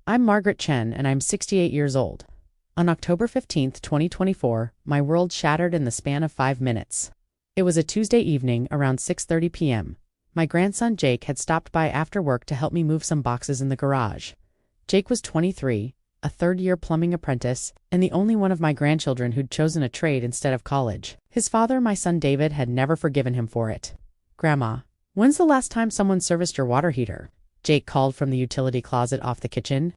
I'm Margaret Chen, and I'm 68 years old. On October 15th, 2024, my world shattered in the span of 5 minutes. It was a Tuesday evening around 6:30 p.m. My grandson Jake had stopped by after work to help me move some boxes in the garage. Jake was 23, a third-year plumbing apprentice, and the only one of my grandchildren who'd chosen a trade instead of college. His father, my son David, had never forgiven him for it. "Grandma, when's the last time someone serviced your water heater?" Jake called from the utility closet off the kitchen.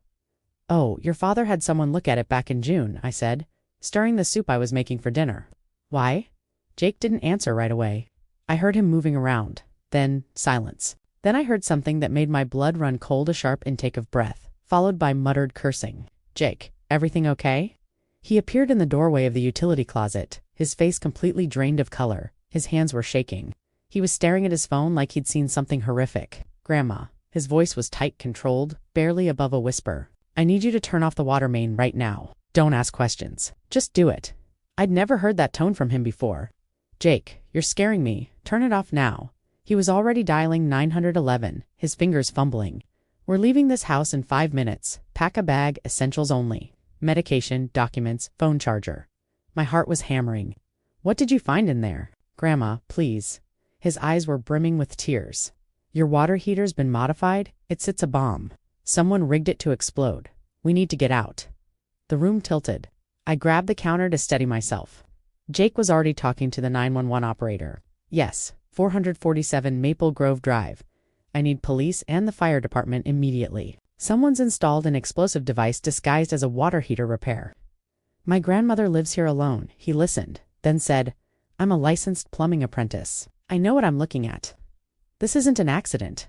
"Oh, your father had someone look at it back in June," I said, stirring the soup I was making for dinner. "Why?" Jake didn't answer right away. I heard him moving around. Then, silence. Then I heard something that made my blood run cold, a sharp intake of breath, followed by muttered cursing. "Jake, everything okay?" He appeared in the doorway of the utility closet, his face completely drained of color. His hands were shaking. He was staring at his phone like he'd seen something horrific. "Grandma." His voice was tight, controlled, barely above a whisper. "I need you to turn off the water main right now. Don't ask questions. Just do it." I'd never heard that tone from him before. "Jake, you're scaring me. Turn it off now." He was already dialing 911, his fingers fumbling. "We're leaving this house in 5 minutes. Pack a bag, essentials only. Medication, documents, phone charger." My heart was hammering. "What did you find in there?" "Grandma, please." His eyes were brimming with tears. "Your water heater's been modified. It sits a bomb. Someone rigged it to explode. We need to get out." The room tilted. I grabbed the counter to steady myself. Jake was already talking to the 911 operator. "Yes, 447 Maple Grove Drive. I need police and the fire department immediately. Someone's installed an explosive device disguised as a water heater repair." "My grandmother lives here alone." He listened, then said, "I'm a licensed plumbing apprentice. I know what I'm looking at. This isn't an accident."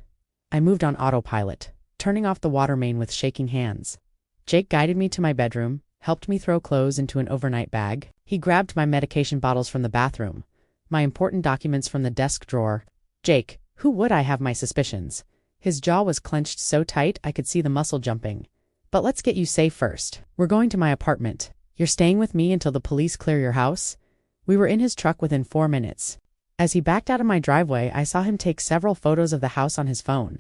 I moved on autopilot, turning off the water main with shaking hands. Jake guided me to my bedroom, helped me throw clothes into an overnight bag. He grabbed my medication bottles from the bathroom, my important documents from the desk drawer. Jake, who would I have my suspicions? His jaw was clenched so tight I could see the muscle jumping. "But let's get you safe first. We're going to my apartment. You're staying with me until the police clear your house?" We were in his truck within 4 minutes. As he backed out of my driveway, I saw him take several photos of the house on his phone.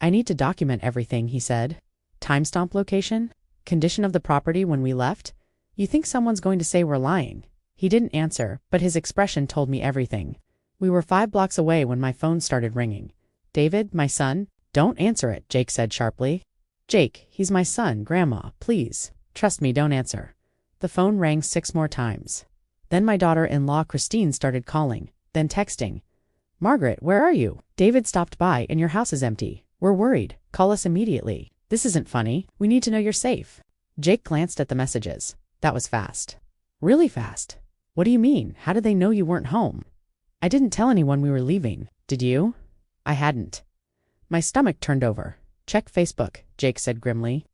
"I need to document everything," he said. "Timestamp location? Condition of the property when we left? You think someone's going to say we're lying?" He didn't answer, but his expression told me everything. We were 5 blocks away when my phone started ringing. "David, my son?" "Don't answer it," Jake said sharply. "Jake, he's my son, Grandma, please. Trust me, don't answer." The phone rang 6 more times. Then my daughter-in-law Christine started calling, then texting. "Margaret, where are you? David stopped by and your house is empty. We're worried. Call us immediately. This isn't funny. We need to know you're safe." Jake glanced at the messages. "That was fast." "Really fast? What do you mean? How did they know you weren't home?" "I didn't tell anyone we were leaving. Did you?" I hadn't. My stomach turned over. "Check Facebook," Jake said grimly.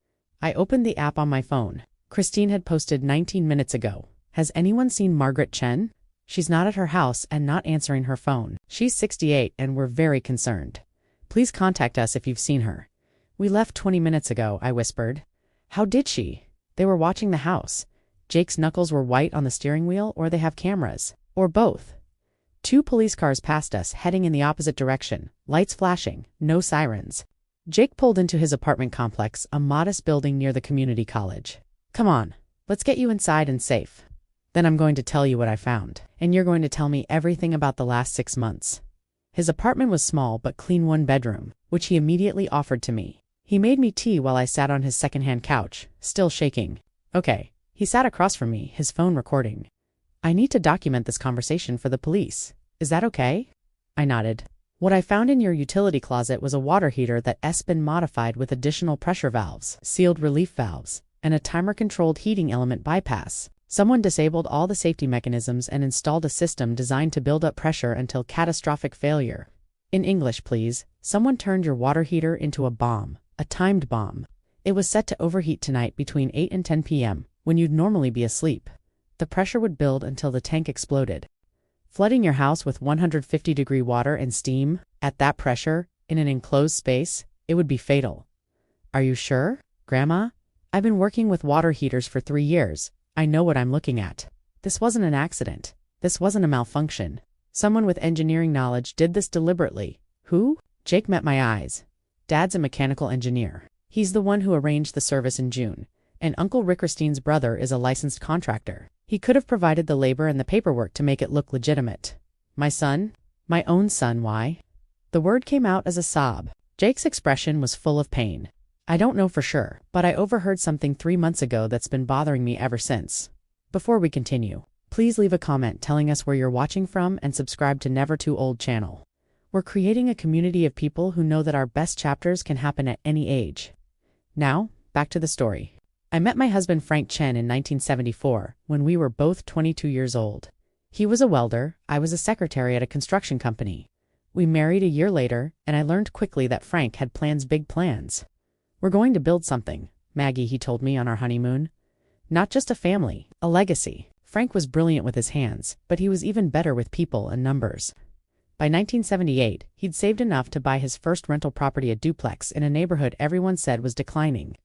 I opened the app on my phone. Christine had posted 19 minutes ago. "Has anyone seen Margaret Chen? She's not at her house and not answering her phone. She's 68 and we're very concerned. Please contact us if you've seen her." "We left 20 minutes ago," I whispered. "How did she?" "They were watching the house. Jake's knuckles were white on the steering wheel, or they have cameras. Or both." 2 police cars passed us, heading in the opposite direction, lights flashing, no sirens. Jake pulled into his apartment complex, a modest building near the community college. "Come on, let's get you inside and safe. Then I'm going to tell you what I found, and you're going to tell me everything about the last 6 months." His apartment was small but clean, 1 bedroom, which he immediately offered to me. He made me tea while I sat on his secondhand couch, still shaking. "Okay." He sat across from me, his phone recording. "I need to document this conversation for the police. Is that okay?" I nodded. "What I found in your utility closet was a water heater that's been modified with additional pressure valves, sealed relief valves, and a timer-controlled heating element bypass. Someone disabled all the safety mechanisms and installed a system designed to build up pressure until catastrophic failure. In English, please, someone turned your water heater into a bomb, a timed bomb. It was set to overheat tonight between 8 and 10 p.m., when you'd normally be asleep. The pressure would build until the tank exploded, flooding your house with 150-degree water and steam. At that pressure, in an enclosed space, it would be fatal." "Are you sure, Grandma? I've been working with water heaters for 3 years. I know what I'm looking at. This wasn't an accident. This wasn't a malfunction. Someone with engineering knowledge did this deliberately." "Who?" Jake met my eyes. "Dad's a mechanical engineer. He's the one who arranged the service in June, and Uncle Rick Christine's brother is a licensed contractor. He could have provided the labor and the paperwork to make it look legitimate. My son? My own son, why? The word came out as a sob. Jake's expression was full of pain. I don't know for sure, but I overheard something 3 months ago that's been bothering me ever since. Before we continue, please leave a comment telling us where you're watching from and subscribe to Never Too Old channel. We're creating a community of people who know that our best chapters can happen at any age. Now, back to the story. I met my husband Frank Chen in 1974, when we were both 22 years old. He was a welder, I was a secretary at a construction company. We married a year later, and I learned quickly that Frank had big plans. We're going to build something, Maggie, he told me on our honeymoon. Not just a family, a legacy. Frank was brilliant with his hands, but he was even better with people and numbers. By 1978, he'd saved enough to buy his first rental property, a duplex in a neighborhood everyone said was declining.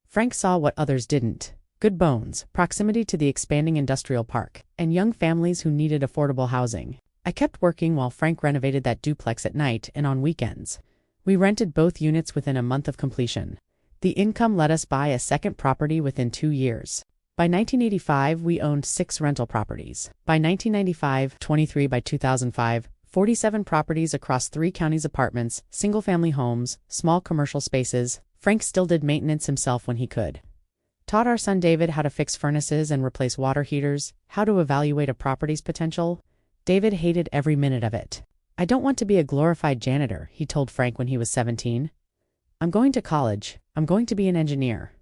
Frank saw what others didn't: good bones, proximity to the expanding industrial park, and young families who needed affordable housing. I kept working while Frank renovated that duplex at night and on weekends. We rented both units within a month of completion. The income let us buy a second property within 2 years. By 1985, we owned 6 rental properties. By 1995, 23. By 2005, 47 properties across 3 counties: apartments, single-family homes, small commercial spaces. Frank still did maintenance himself when he could. Taught our son David how to fix furnaces and replace water heaters, how to evaluate a property's potential. David hated every minute of it. I don't want to be a glorified janitor, he told Frank when he was 17. I'm going to college. I'm going to be an engineer.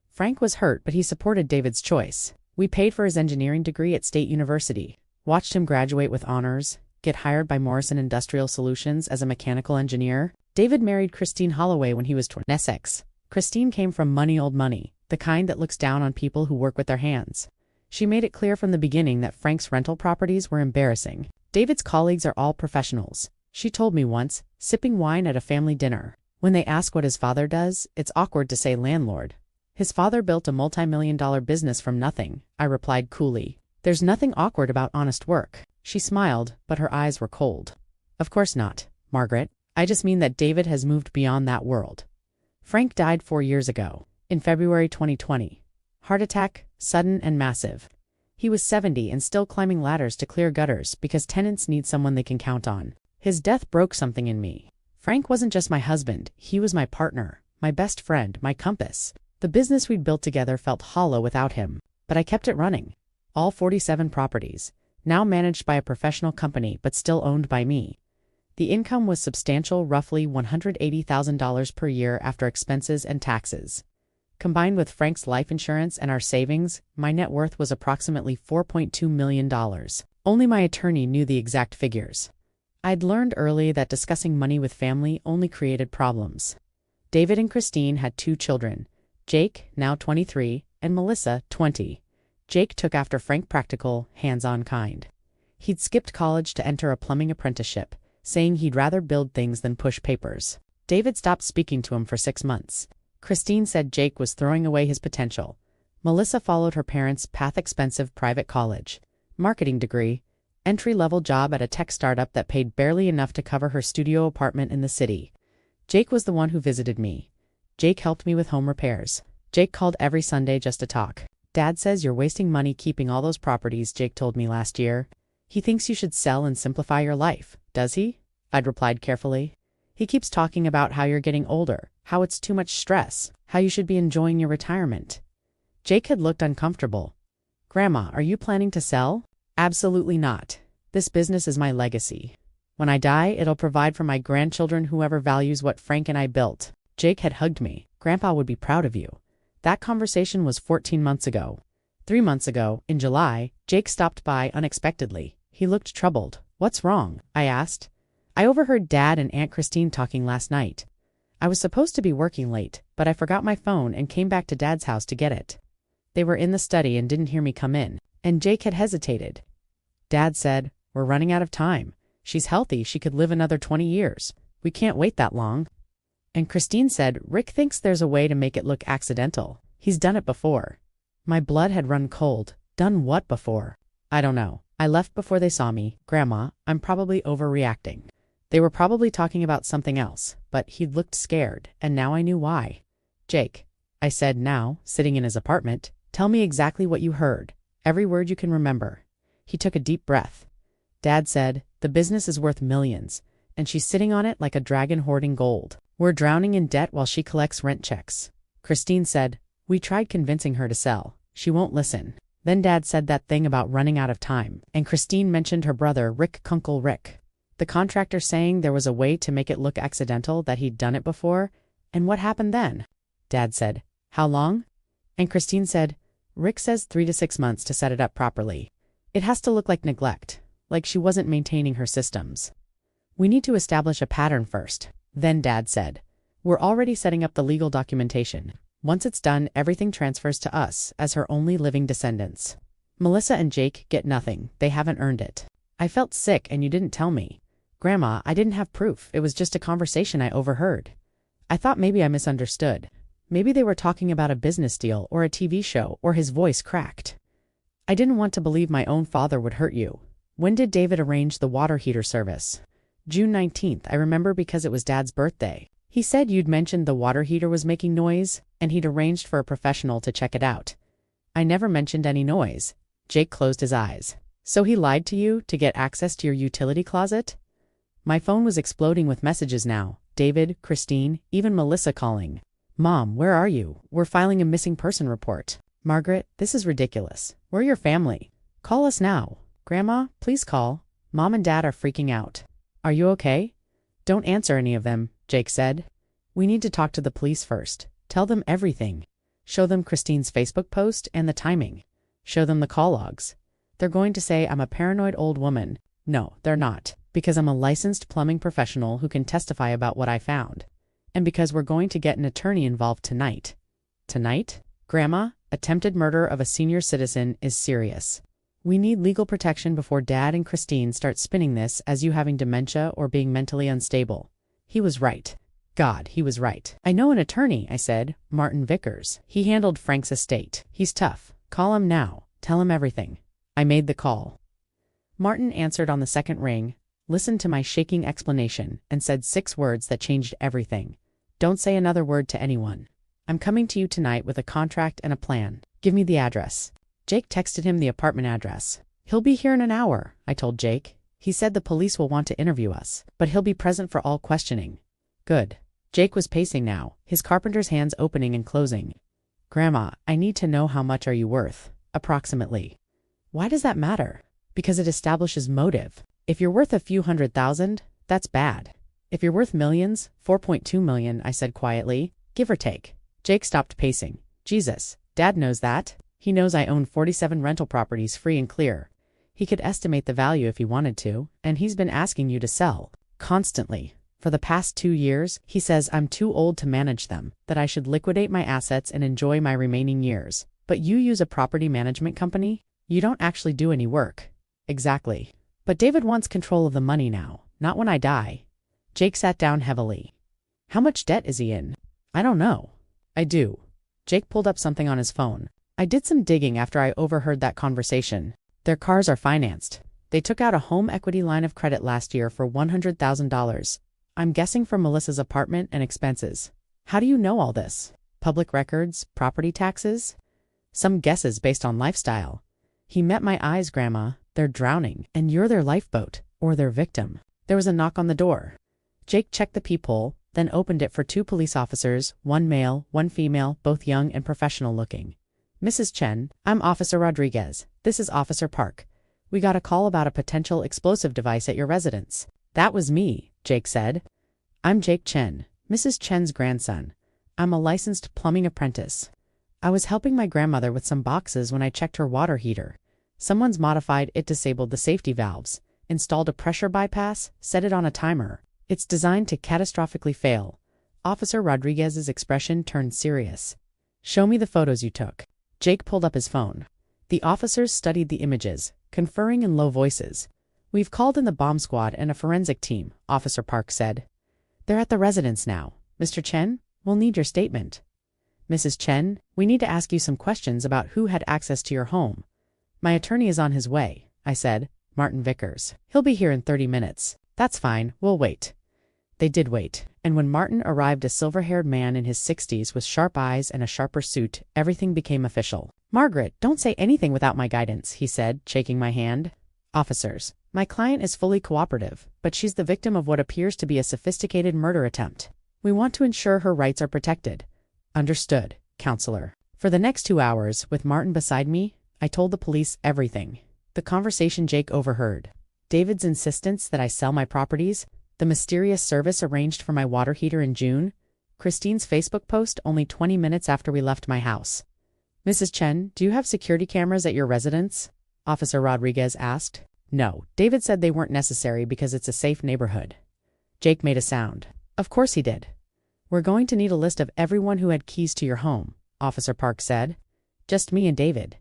Frank was hurt, but he supported David's choice. We paid for his engineering degree at State University, watched him graduate with honors, get hired by Morrison Industrial Solutions as a mechanical engineer. David married Christine Holloway when he was 20. Essex. Christine came from old money, the kind that looks down on people who work with their hands. She made it clear from the beginning that Frank's rental properties were embarrassing. David's colleagues are all professionals, she told me once, sipping wine at a family dinner. When they ask what his father does, it's awkward to say landlord. His father built a multi-million-dollar business from nothing, I replied coolly. There's nothing awkward about honest work. She smiled, but her eyes were cold. Of course not, Margaret. I just mean that David has moved beyond that world. Frank died 4 years ago, in February 2020. Heart attack, sudden and massive. He was 70 and still climbing ladders to clear gutters because tenants need someone they can count on. His death broke something in me. Frank wasn't just my husband, he was my partner, my best friend, my compass. The business we'd built together felt hollow without him, but I kept it running. All 47 properties, now managed by a professional company but still owned by me. The income was substantial, roughly $180,000 per year after expenses and taxes. Combined with Frank's life insurance and our savings, my net worth was approximately $4.2 million. Only my attorney knew the exact figures. I'd learned early that discussing money with family only created problems. David and Christine had 2 children, Jake, now 23, and Melissa, 20. Jake took after Frank, practical, hands-on kind. He'd skipped college to enter a plumbing apprenticeship, saying he'd rather build things than push papers. David stopped speaking to him for 6 months. Christine said Jake was throwing away his potential. Melissa followed her parents' path: expensive private college, marketing degree, entry-level job at a tech startup that paid barely enough to cover her studio apartment in the city. Jake was the one who visited me. Jake helped me with home repairs. Jake called every Sunday just to talk. Dad says you're wasting money keeping all those properties, Jake told me last year. He thinks you should sell and simplify your life, does he? I'd replied carefully. He keeps talking about how you're getting older, how it's too much stress, how you should be enjoying your retirement. Jake had looked uncomfortable. Grandma, are you planning to sell? Absolutely not. This business is my legacy. When I die, it'll provide for my grandchildren, whoever values what Frank and I built. Jake had hugged me. Grandpa would be proud of you. That conversation was 14 months ago. 3 months ago, in July, Jake stopped by unexpectedly. He looked troubled. What's wrong? I asked. I overheard Dad and Aunt Christine talking last night. I was supposed to be working late, but I forgot my phone and came back to Dad's house to get it. They were in the study and didn't hear me come in, and Jake had hesitated. Dad said, "We're running out of time. She's healthy, she could live another 20 years. We can't wait that long." And Christine said, "Rick thinks there's a way to make it look accidental. He's done it before." My blood had run cold. Done what before? I don't know. I left before they saw me. Grandma, I'm probably overreacting. They were probably talking about something else, but he'd looked scared, and now I knew why. Jake, I said now, sitting in his apartment, tell me exactly what you heard. Every word you can remember. He took a deep breath. Dad said, the business is worth millions, and she's sitting on it like a dragon hoarding gold. We're drowning in debt while she collects rent checks. Christine said, we tried convincing her to sell. She won't listen. Then Dad said that thing about running out of time, and Christine mentioned her brother Rick Kunkel Rick. The contractor saying there was a way to make it look accidental that he'd done it before, and what happened then? Dad said, how long? And Christine said, Rick says 3 to 6 months to set it up properly. It has to look like neglect, like she wasn't maintaining her systems. We need to establish a pattern first. Then Dad said, we're already setting up the legal documentation. Once it's done, everything transfers to us as her only living descendants. Melissa and Jake get nothing. They haven't earned it. I felt sick and you didn't tell me. Grandma, I didn't have proof. It was just a conversation I overheard. I thought maybe I misunderstood. Maybe they were talking about a business deal or a TV show, or his voice cracked. I didn't want to believe my own father would hurt you. When did David arrange the water heater service? June 19th, I remember because it was Dad's birthday. He said you'd mentioned the water heater was making noise, and he'd arranged for a professional to check it out. I never mentioned any noise. Jake closed his eyes. So he lied to you to get access to your utility closet? My phone was exploding with messages now. David, Christine, even Melissa calling. Mom, where are you? We're filing a missing person report. Margaret, this is ridiculous. We're your family. Call us now. Grandma, please call. Mom and Dad are freaking out. Are you okay? Don't answer any of them, Jake said. We need to talk to the police first. Tell them everything. Show them Christine's Facebook post and the timing. Show them the call logs. They're going to say I'm a paranoid old woman. No, they're not, because I'm a licensed plumbing professional who can testify about what I found. And because we're going to get an attorney involved tonight. Tonight? Grandma, attempted murder of a senior citizen is serious. We need legal protection before Dad and Christine start spinning this as you having dementia or being mentally unstable. He was right. God, he was right. I know an attorney, I said, Martin Vickers. He handled Frank's estate. He's tough. Call him now. Tell him everything. I made the call. Martin answered on the second ring, listened to my shaking explanation, and said 6 words that changed everything. Don't say another word to anyone. I'm coming to you tonight with a contract and a plan. Give me the address. Jake texted him the apartment address. He'll be here in an hour, I told Jake. He said the police will want to interview us, but he'll be present for all questioning. Good. Jake was pacing now, his carpenter's hands opening and closing. Grandma, I need to know how much are you worth, approximately. Why does that matter? Because it establishes motive. If you're worth a few $100,000, that's bad. If you're worth millions, 4.2 million, I said quietly, give or take. Jake stopped pacing. Jesus, Dad knows that. He knows I own 47 rental properties free and clear. He could estimate the value if he wanted to, and he's been asking you to sell. Constantly. For the past 2 years, he says I'm too old to manage them, that I should liquidate my assets and enjoy my remaining years. But you use a property management company? You don't actually do any work. Exactly. But David wants control of the money now, not when I die. Jake sat down heavily. How much debt is he in? I don't know. I do. Jake pulled up something on his phone. I did some digging after I overheard that conversation. Their cars are financed. They took out a home equity line of credit last year for $100,000. I'm guessing for Melissa's apartment and expenses. How do you know all this? Public records, property taxes? Some guesses based on lifestyle. He met my eyes, Grandma. They're drowning, and you're their lifeboat, or their victim. There was a knock on the door. Jake checked the peephole, then opened it for 2 police officers, 1 male, 1 female, both young and professional looking. Mrs. Chen, I'm Officer Rodriguez. This is Officer Park. We got a call about a potential explosive device at your residence. That was me, Jake said. I'm Jake Chen, Mrs. Chen's grandson. I'm a licensed plumbing apprentice. I was helping my grandmother with some boxes when I checked her water heater. Someone's modified it, disabled the safety valves, installed a pressure bypass, set it on a timer. It's designed to catastrophically fail. Officer Rodriguez's expression turned serious. Show me the photos you took. Jake pulled up his phone. The officers studied the images, conferring in low voices. We've called in the bomb squad and a forensic team, Officer Park said. They're at the residence now. Mr. Chen, we'll need your statement. Mrs. Chen, we need to ask you some questions about who had access to your home. My attorney is on his way, I said, Martin Vickers. He'll be here in 30 minutes. That's fine, we'll wait. They did wait. And when Martin arrived, a silver-haired man in his 60s with sharp eyes and a sharper suit, everything became official. "Margaret, don't say anything without my guidance," he said, shaking my hand. "Officers, my client is fully cooperative, but she's the victim of what appears to be a sophisticated murder attempt. We want to ensure her rights are protected." "Understood, counselor." For the next 2 hours, with Martin beside me, I told the police everything. The conversation Jake overheard. David's insistence that I sell my properties, the mysterious service arranged for my water heater in June, Christine's Facebook post only 20 minutes after we left my house. "Mrs. Chen, do you have security cameras at your residence?" Officer Rodriguez asked. "No, David said they weren't necessary because it's a safe neighborhood." Jake made a sound. "Of course he did." "We're going to need a list of everyone who had keys to your home," Officer Park said. "Just me and David."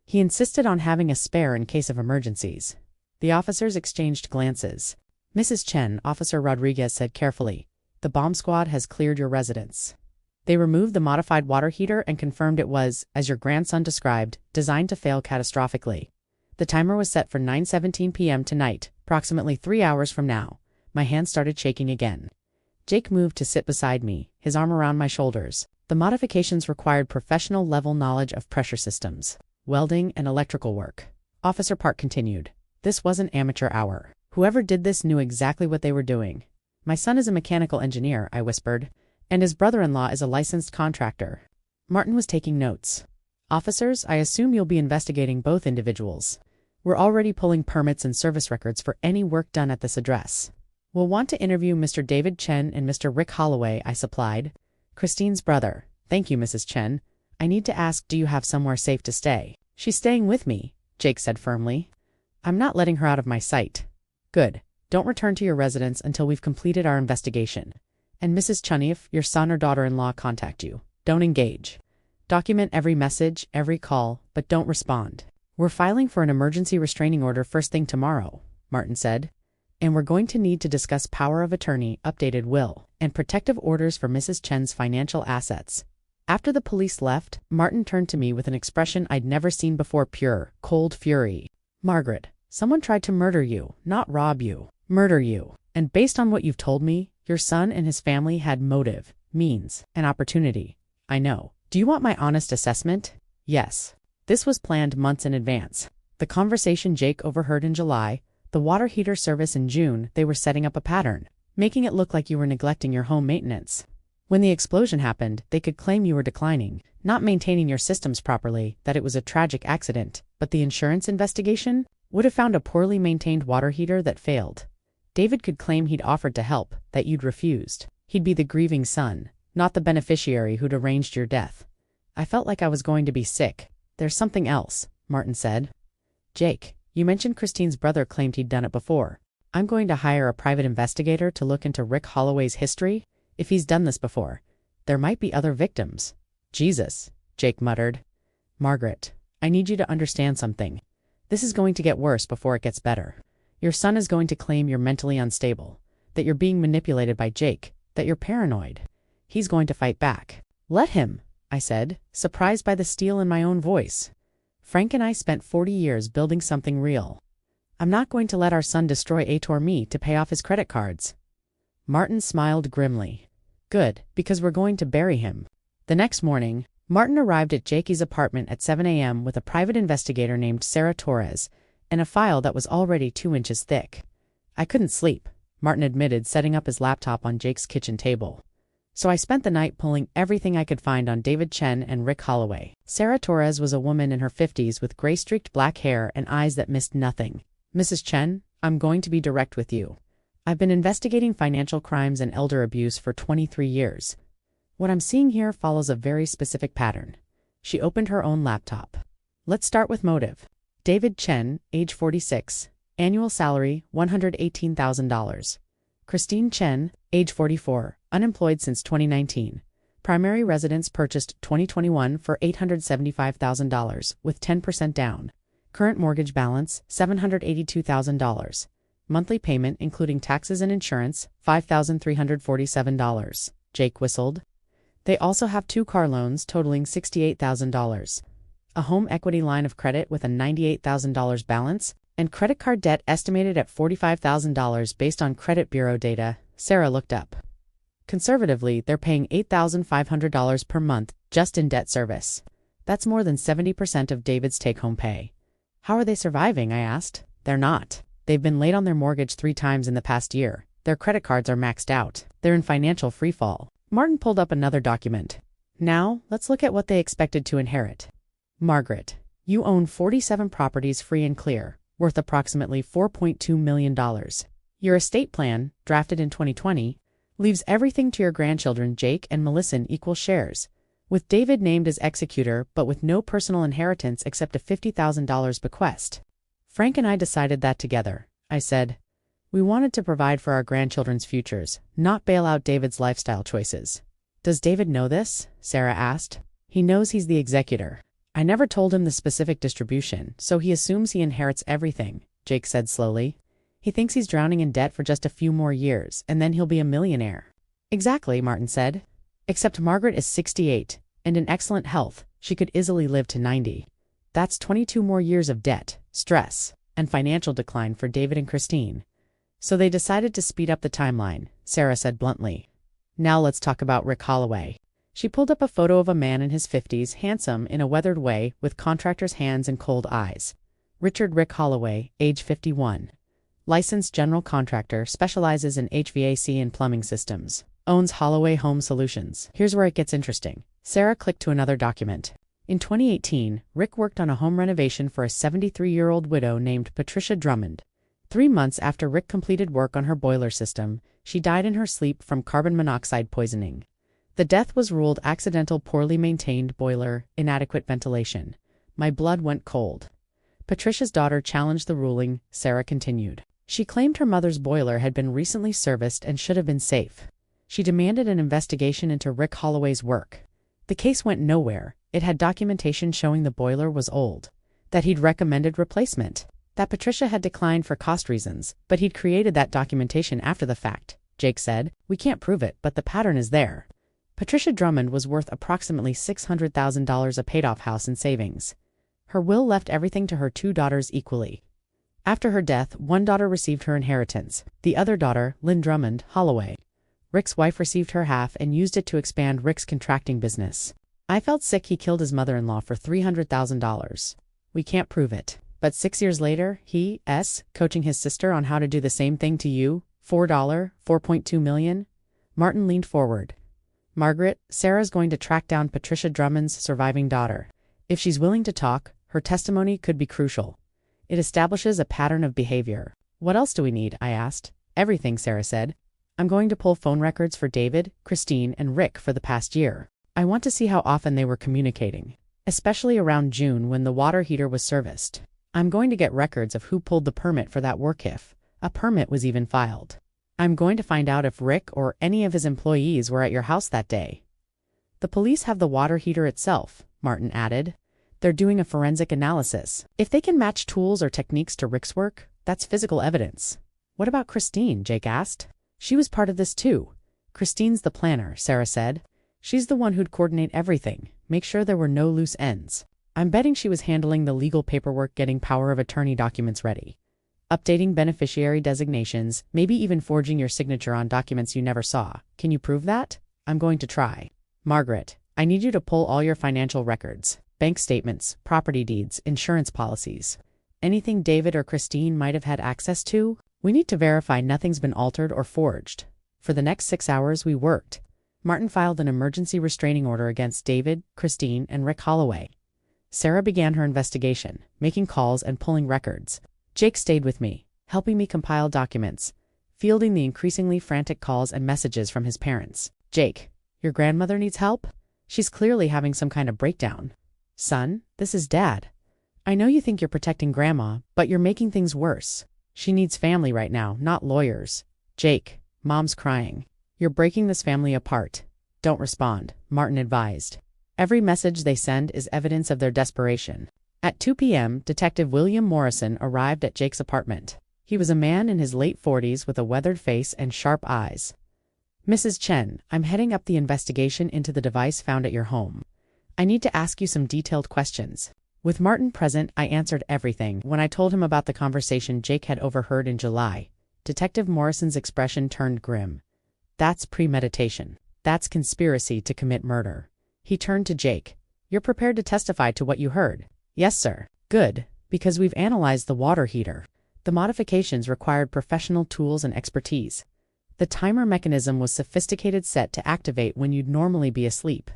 He insisted on having a spare in case of emergencies. The officers exchanged glances. "Mrs. Chen," Officer Rodriguez said carefully, "the bomb squad has cleared your residence." They removed the modified water heater and confirmed it was, as your grandson described, designed to fail catastrophically. The timer was set for 9:17 p.m. tonight, approximately 3 hours from now. My hand started shaking again. Jake moved to sit beside me, his arm around my shoulders. The modifications required professional-level knowledge of pressure systems, welding, and electrical work. Officer Park continued. "This wasn't amateur hour. Whoever did this knew exactly what they were doing. My son is a mechanical engineer," I whispered, "and his brother-in-law is a licensed contractor." Martin was taking notes. "Officers, I assume you'll be investigating both individuals. We're already pulling permits and service records for any work done at this address. We'll want to interview Mr. David Chen and Mr. Rick Holloway," I supplied. "Christine's brother." "Thank you, Mrs. Chen. I need to ask, do you have somewhere safe to stay?" "She's staying with me," Jake said firmly. "I'm not letting her out of my sight." "Good. Don't return to your residence until we've completed our investigation. And Mrs. Chen, if your son or daughter-in-law contact you, don't engage. Document every message, every call, but don't respond." "We're filing for an emergency restraining order first thing tomorrow," Martin said. "And we're going to need to discuss power of attorney, updated will, and protective orders for Mrs. Chen's financial assets." After the police left, Martin turned to me with an expression I'd never seen before, pure, cold fury. "Margaret, someone tried to murder you, not rob you. Murder you. And based on what you've told me, your son and his family had motive, means, and opportunity. I know. Do you want my honest assessment?" "Yes." This was planned months in advance. The conversation Jake overheard in July, the water heater service in June, they were setting up a pattern, making it look like you were neglecting your home maintenance. When the explosion happened, they could claim you were declining, not maintaining your systems properly, that it was a tragic accident, but the insurance investigation would have found a poorly maintained water heater that failed. David could claim he'd offered to help, that you'd refused. He'd be the grieving son, not the beneficiary who'd arranged your death. I felt like I was going to be sick. "There's something else," Martin said. "Jake, you mentioned Christine's brother claimed he'd done it before. I'm going to hire a private investigator to look into Rick Holloway's history. If he's done this before, there might be other victims." "Jesus," Jake muttered. "Margaret, I need you to understand something. This is going to get worse before it gets better. Your son is going to claim you're mentally unstable, that you're being manipulated by Jake, that you're paranoid. He's going to fight back." "Let him," I said, surprised by the steel in my own voice. "Frank and I spent 40 years building something real. I'm not going to let our son destroy Ator me to pay off his credit cards." Martin smiled grimly. "Good, because we're going to bury him." The next morning, Martin arrived at Jakey's apartment at 7 a.m. with a private investigator named Sarah Torres and a file that was already 2 inches thick. "I couldn't sleep," Martin admitted, setting up his laptop on Jake's kitchen table. "So I spent the night pulling everything I could find on David Chen and Rick Holloway." Sarah Torres was a woman in her 50s with gray-streaked black hair and eyes that missed nothing. "Mrs. Chen, I'm going to be direct with you. I've been investigating financial crimes and elder abuse for 23 years. What I'm seeing here follows a very specific pattern." She opened her own laptop. "Let's start with motive. David Chen, age 46, annual salary $118,000. Christine Chen, age 44, unemployed since 2019. Primary residence purchased 2021 for $875,000 with 10% down. Current mortgage balance $782,000. Monthly payment, including taxes and insurance, $5,347. Jake whistled. "They also have 2 car loans totaling $68,000. A home equity line of credit with a $98,000 balance, and credit card debt estimated at $45,000 based on credit bureau data. Sarah looked up. Conservatively, they're paying $8,500 per month just in debt service. That's more than 70% of David's take-home pay. How are they surviving? I asked. They're not. They've been late on their mortgage 3 times in the past year. Their credit cards are maxed out. They're in financial freefall. Martin pulled up another document. Now, let's look at what they expected to inherit. Margaret, you own 47 properties free and clear, worth approximately $4.2 million. Your estate plan, drafted in 2020, leaves everything to your grandchildren Jake and Melissa in equal shares, with David named as executor but with no personal inheritance except a $50,000 bequest. Frank and I decided that together, I said. We wanted to provide for our grandchildren's futures, not bail out David's lifestyle choices. Does David know this? Sarah asked. He knows he's the executor. I never told him the specific distribution, so he assumes he inherits everything, Jake said slowly. He thinks he's drowning in debt for just a few more years, and then he'll be a millionaire. Exactly, Martin said. Except Margaret is 68, and in excellent health. She could easily live to 90. That's 22 more years of debt, stress, and financial decline for David and Christine. So they decided to speed up the timeline, Sarah said bluntly. Now let's talk about Rick Holloway. She pulled up a photo of a man in his 50s, handsome in a weathered way, with contractor's hands and cold eyes. Richard Rick Holloway, age 51. Licensed general contractor, specializes in HVAC and plumbing systems. Owns Holloway Home Solutions. Here's where it gets interesting. Sarah clicked to another document. In 2018, Rick worked on a home renovation for a 73-year-old widow named Patricia Drummond. 3 months after Rick completed work on her boiler system, she died in her sleep from carbon monoxide poisoning. The death was ruled accidental, poorly maintained boiler, inadequate ventilation. My blood went cold. Patricia's daughter challenged the ruling, Sarah continued. She claimed her mother's boiler had been recently serviced and should have been safe. She demanded an investigation into Rick Holloway's work. The case went nowhere. It had documentation showing the boiler was old, that he'd recommended replacement, that Patricia had declined for cost reasons, but he'd created that documentation after the fact, Jake said. We can't prove it, but the pattern is there. Patricia Drummond was worth approximately $600,000, a paid-off house and savings. Her will left everything to her 2 daughters equally. After her death, one daughter received her inheritance, the other daughter, Lynn Drummond Holloway. Rick's wife received her half and used it to expand Rick's contracting business. I felt sick he killed his mother-in-law for $300,000. We can't prove it. But 6 years later, he's coaching his sister on how to do the same thing to you. $4.2 million. Martin leaned forward. Margaret, Sarah's going to track down Patricia Drummond's surviving daughter. If she's willing to talk, her testimony could be crucial. It establishes a pattern of behavior. What else do we need? I asked. Everything, Sarah said. I'm going to pull phone records for David, Christine, and Rick for the past year. I want to see how often they were communicating, especially around June when the water heater was serviced. I'm going to get records of who pulled the permit for that work if a permit was even filed. I'm going to find out if Rick or any of his employees were at your house that day. The police have the water heater itself, Martin added. They're doing a forensic analysis. If they can match tools or techniques to Rick's work, that's physical evidence. What about Christine? Jake asked. She was part of this too. Christine's the planner, Sarah said. She's the one who'd coordinate everything, make sure there were no loose ends. I'm betting she was handling the legal paperwork, getting power of attorney documents ready, updating beneficiary designations, maybe even forging your signature on documents you never saw. Can you prove that? I'm going to try. Margaret, I need you to pull all your financial records, bank statements, property deeds, insurance policies. Anything David or Christine might have had access to? We need to verify nothing's been altered or forged. For the next 6 hours we worked. Martin filed an emergency restraining order against David, Christine, and Rick Holloway. Sarah began her investigation, making calls and pulling records. Jake stayed with me, helping me compile documents, fielding the increasingly frantic calls and messages from his parents. Jake, your grandmother needs help? She's clearly having some kind of breakdown. Son, this is Dad. I know you think you're protecting Grandma, but you're making things worse. She needs family right now, not lawyers. Jake, Mom's crying. You're breaking this family apart. Don't respond, Martin advised. Every message they send is evidence of their desperation. At 2 p.m., Detective William Morrison arrived at Jake's apartment. He was a man in his late 40s with a weathered face and sharp eyes. Mrs. Chen, I'm heading up the investigation into the device found at your home. I need to ask you some detailed questions. With Martin present, I answered everything. When I told him about the conversation Jake had overheard in July, Detective Morrison's expression turned grim. That's premeditation. That's conspiracy to commit murder. He turned to Jake. You're prepared to testify to what you heard? Yes, sir. Good, because we've analyzed the water heater. The modifications required professional tools and expertise. The timer mechanism was sophisticated, set to activate when you'd normally be asleep,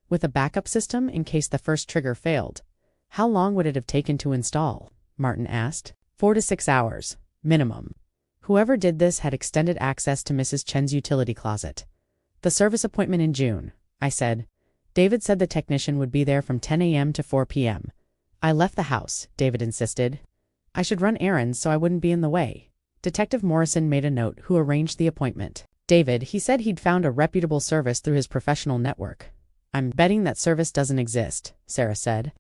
with a backup system in case the first trigger failed. How long would it have taken to install? Martin asked. 4 to 6 hours, minimum. Whoever did this had extended access to Mrs. Chen's utility closet. The service appointment in June, I said. David said the technician would be there from 10 a.m. to 4 p.m. I left the house, David insisted. I should run errands so I wouldn't be in the way. Detective Morrison made a note who arranged the appointment. David, he said he'd found a reputable service through his professional network. I'm betting that service doesn't exist, Sarah said.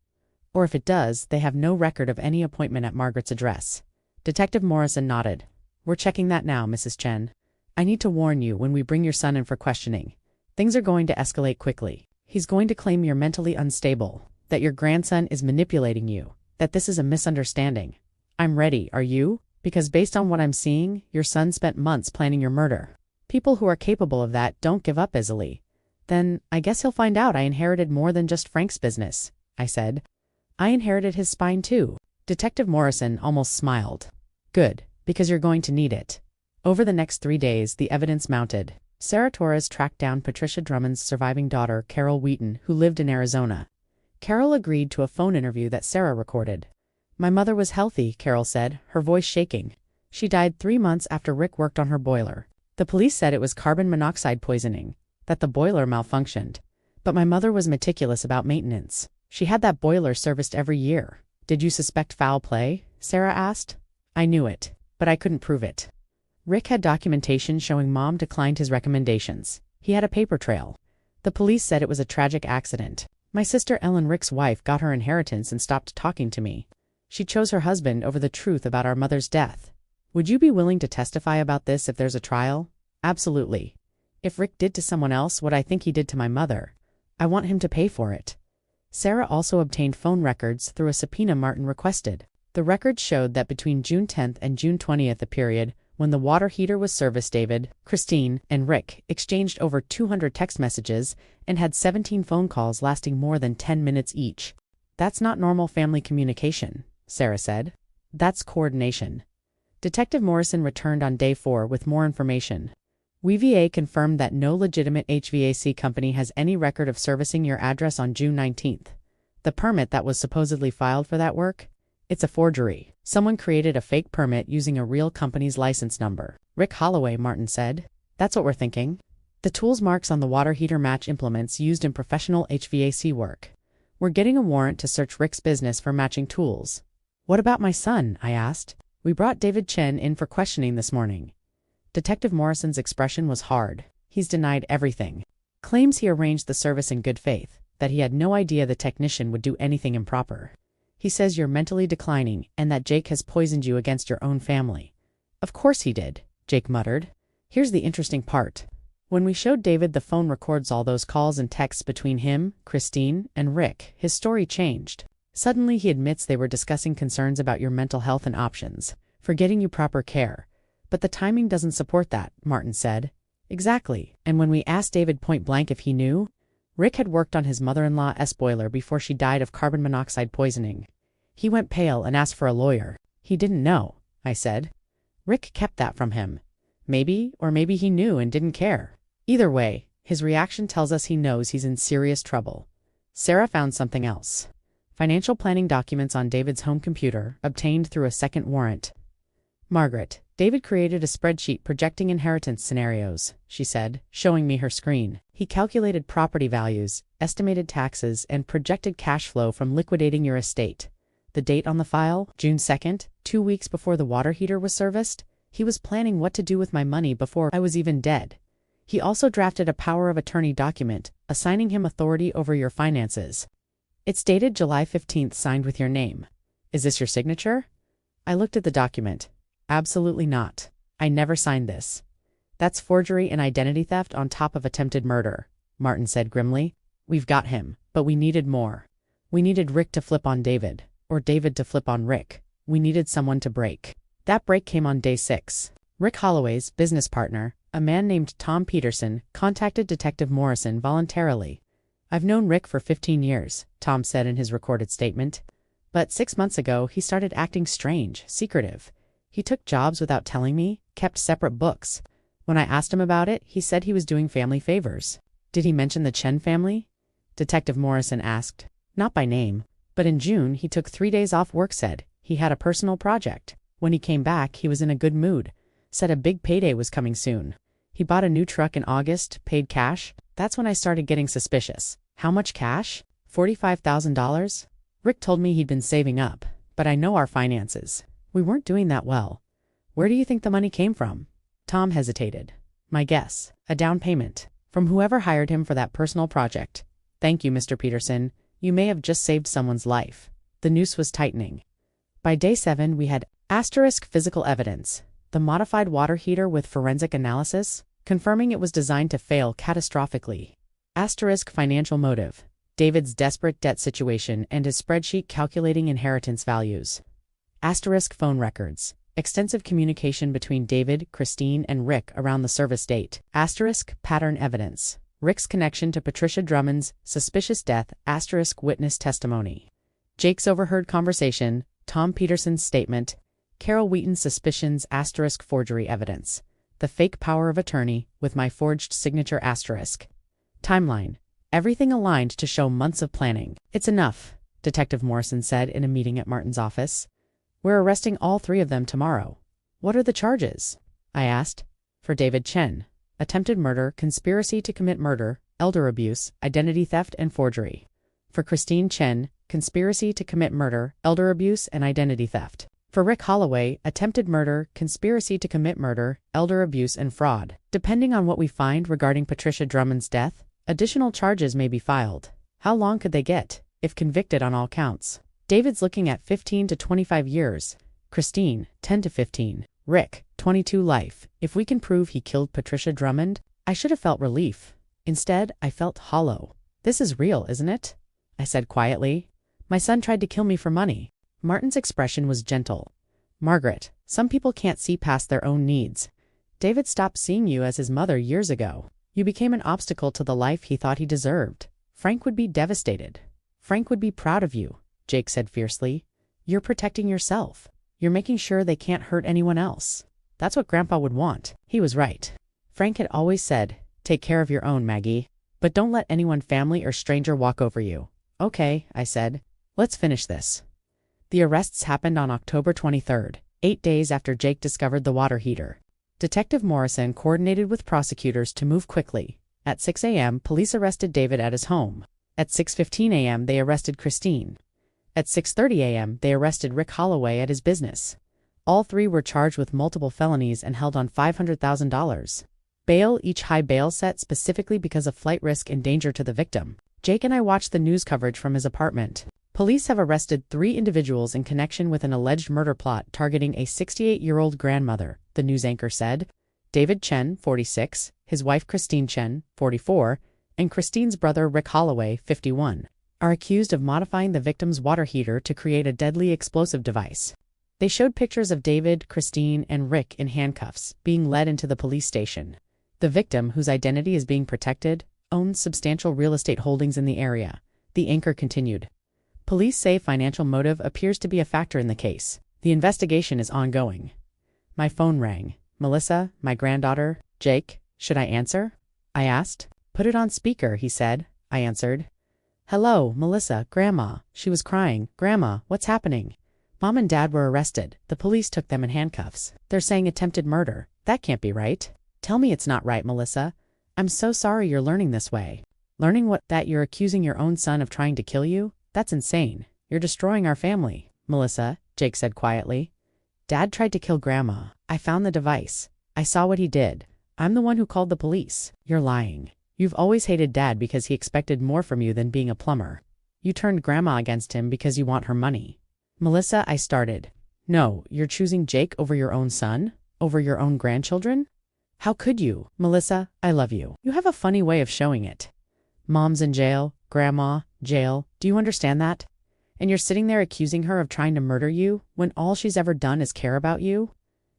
Or if it does, they have no record of any appointment at Margaret's address. Detective Morrison nodded. We're checking that now, Mrs. Chen. I need to warn you when we bring your son in for questioning. Things are going to escalate quickly. He's going to claim you're mentally unstable, that your grandson is manipulating you, that this is a misunderstanding. I'm ready, are you? Because based on what I'm seeing, your son spent months planning your murder. People who are capable of that don't give up easily. Then, I guess he'll find out I inherited more than just Frank's business, I said. I inherited his spine too. Detective Morrison almost smiled. Good, because you're going to need it. Over the next 3 days, the evidence mounted. Sarah Torres tracked down Patricia Drummond's surviving daughter, Carol Wheaton, who lived in Arizona. Carol agreed to a phone interview that Sarah recorded. My mother was healthy, Carol said, her voice shaking. She died 3 months after Rick worked on her boiler. The police said it was carbon monoxide poisoning, that the boiler malfunctioned. But my mother was meticulous about maintenance. She had that boiler serviced every year. Did you suspect foul play? Sarah asked. I knew it, but I couldn't prove it. Rick had documentation showing Mom declined his recommendations. He had a paper trail. The police said it was a tragic accident. My sister Ellen, Rick's wife, got her inheritance and stopped talking to me. She chose her husband over the truth about our mother's death. Would you be willing to testify about this if there's a trial? Absolutely. If Rick did to someone else what I think he did to my mother, I want him to pay for it. Sarah also obtained phone records through a subpoena Martin requested. The records showed that between June 10th and June 20th, the period when the water heater was serviced, David, Christine, and Rick exchanged over 200 text messages and had 17 phone calls lasting more than 10 minutes each. That's not normal family communication, Sarah said. That's coordination. Detective Morrison returned on day 4 with more information. WVA confirmed that no legitimate HVAC company has any record of servicing your address on June 19th. The permit that was supposedly filed for that work? It's a forgery. Someone created a fake permit using a real company's license number. Rick Holloway, Martin said. That's what we're thinking. The tools marks on the water heater match implements used in professional HVAC work. We're getting a warrant to search Rick's business for matching tools. What about my son? I asked. We brought David Chen in for questioning this morning. Detective Morrison's expression was hard. He's denied everything. Claims he arranged the service in good faith, that he had no idea the technician would do anything improper. He says you're mentally declining and that Jake has poisoned you against your own family. Of course he did, Jake muttered. Here's the interesting part. When we showed David the phone records all those calls and texts between him, Christine, and Rick, his story changed. Suddenly he admits they were discussing concerns about your mental health and options for getting you proper care. But the timing doesn't support that, Martin said. Exactly, and when we asked David point blank if he knew, Rick had worked on his mother-in-law's boiler before she died of carbon monoxide poisoning. He went pale and asked for a lawyer. He didn't know, I said. Rick kept that from him. Maybe, or maybe he knew and didn't care. Either way, his reaction tells us he knows he's in serious trouble. Sarah found something else. Financial planning documents on David's home computer, obtained through a second warrant. Margaret, David created a spreadsheet projecting inheritance scenarios, she said, showing me her screen. He calculated property values, estimated taxes, and projected cash flow from liquidating your estate. The date on the file, June 2nd, 2 weeks before the water heater was serviced. He was planning what to do with my money before I was even dead. He also drafted a power of attorney document, assigning him authority over your finances. It's dated July 15th, signed with your name. Is this your signature? I looked at the document. Absolutely not. I never signed this. That's forgery and identity theft on top of attempted murder, Martin said grimly. We've got him, but we needed more. We needed Rick to flip on David, or David to flip on Rick. We needed someone to break. That break came on day 6. Rick Holloway's business partner, a man named Tom Peterson contacted Detective Morrison voluntarily. "I've known Rick for 15 years, Tom said in his recorded statement. But 6 months ago, he started acting strange, secretive. He took jobs without telling me, kept separate books. When I asked him about it, he said he was doing family favors." "Did he mention the Chen family?" Detective Morrison asked. "Not by name. But in June, he took 3 days off work, said he had a personal project. When he came back, he was in a good mood. Said a big payday was coming soon. He bought a new truck in August, paid cash. That's when I started getting suspicious." "How much cash?" $45,000. "Rick told me he'd been saving up, but I know our finances. We weren't doing that well. Where do you think the money came from?" Tom hesitated. "My guess, a down payment. From whoever hired him for that personal project. Thank you, Mr. Peterson. You may have just saved someone's life." The noose was tightening. By day 7, we had physical evidence. The modified water heater with forensic analysis, confirming it was designed to fail catastrophically. Financial motive. David's desperate debt situation and his spreadsheet calculating inheritance values. Phone records. Extensive communication between David, Christine, and Rick around the service date. Pattern evidence. Rick's connection to Patricia Drummond's suspicious death. Witness testimony. Jake's overheard conversation. Tom Peterson's statement. Carol Wheaton's suspicions. Forgery evidence. The fake power of attorney with my forged signature. Timeline. Everything aligned to show months of planning. "It's enough," Detective Morrison said in a meeting at Martin's office. "We're arresting all 3 of them tomorrow." "What are the charges?" I asked. "For David Chen, attempted murder, conspiracy to commit murder, elder abuse, identity theft, and forgery. For Christine Chen, conspiracy to commit murder, elder abuse, and identity theft. For Rick Holloway, attempted murder, conspiracy to commit murder, elder abuse, and fraud. Depending on what we find regarding Patricia Drummond's death, additional charges may be filed." "How long could they get, if convicted on all counts?" "David's looking at 15 to 25 years. Christine, 10 to 15. Rick, 22 life. If we can prove he killed Patricia Drummond, I should have felt relief. Instead, I felt hollow." "This is real, isn't it?" I said quietly. "My son tried to kill me for money." Martin's expression was gentle. "Margaret, some people can't see past their own needs. David stopped seeing you as his mother years ago. You became an obstacle to the life he thought he deserved. Frank would be devastated. Frank would be proud of you," Jake said fiercely. "You're protecting yourself. You're making sure they can't hurt anyone else. That's what Grandpa would want." He was right. Frank had always said, "Take care of your own, Maggie. But don't let anyone, family or stranger, walk over you." "Okay," I said. "Let's finish this." The arrests happened on October 23rd, 8 days after Jake discovered the water heater. Detective Morrison coordinated with prosecutors to move quickly. At 6 a.m., police arrested David at his home. At 6:15 a.m., they arrested Christine. At 6:30 a.m., they arrested Rick Holloway at his business. All 3 were charged with multiple felonies and held on $500,000. Bail, each high bail set specifically because of flight risk and danger to the victim. Jake and I watched the news coverage from his apartment. Police have arrested 3 individuals in connection with an alleged murder plot targeting a 68-year-old grandmother, the news anchor said. David Chen, 46, his wife Christine Chen, 44, and Christine's brother Rick Holloway, 51, are accused of modifying the victim's water heater to create a deadly explosive device. They showed pictures of David, Christine, and Rick in handcuffs, being led into the police station. The victim, whose identity is being protected, owns substantial real estate holdings in the area, the anchor continued. Police say financial motive appears to be a factor in the case. The investigation is ongoing. My phone rang. "Melissa, my granddaughter, Jake, should I answer?" I asked. "Put it on speaker," he said. I answered. "Hello, Melissa, Grandma." She was crying. "Grandma, what's happening?" "Mom and Dad were arrested. The police took them in handcuffs. They're saying attempted murder. That can't be right." "Tell me it's not right, Melissa. I'm so sorry you're learning this way." "Learning what? That you're accusing your own son of trying to kill you? That's insane. You're destroying our family." "Melissa," Jake said quietly. "Dad tried to kill Grandma. I found the device. I saw what he did. I'm the one who called the police." "You're lying. You've always hated Dad because he expected more from you than being a plumber. You turned Grandma against him because you want her money." "Melissa," I started. "No, you're choosing Jake over your own son? Over your own grandchildren? How could you?" "Melissa, I love you. You have a funny way of showing it. Mom's in jail, Grandma, jail. Do you understand that? And you're sitting there accusing her of trying to murder you when all she's ever done is care about you?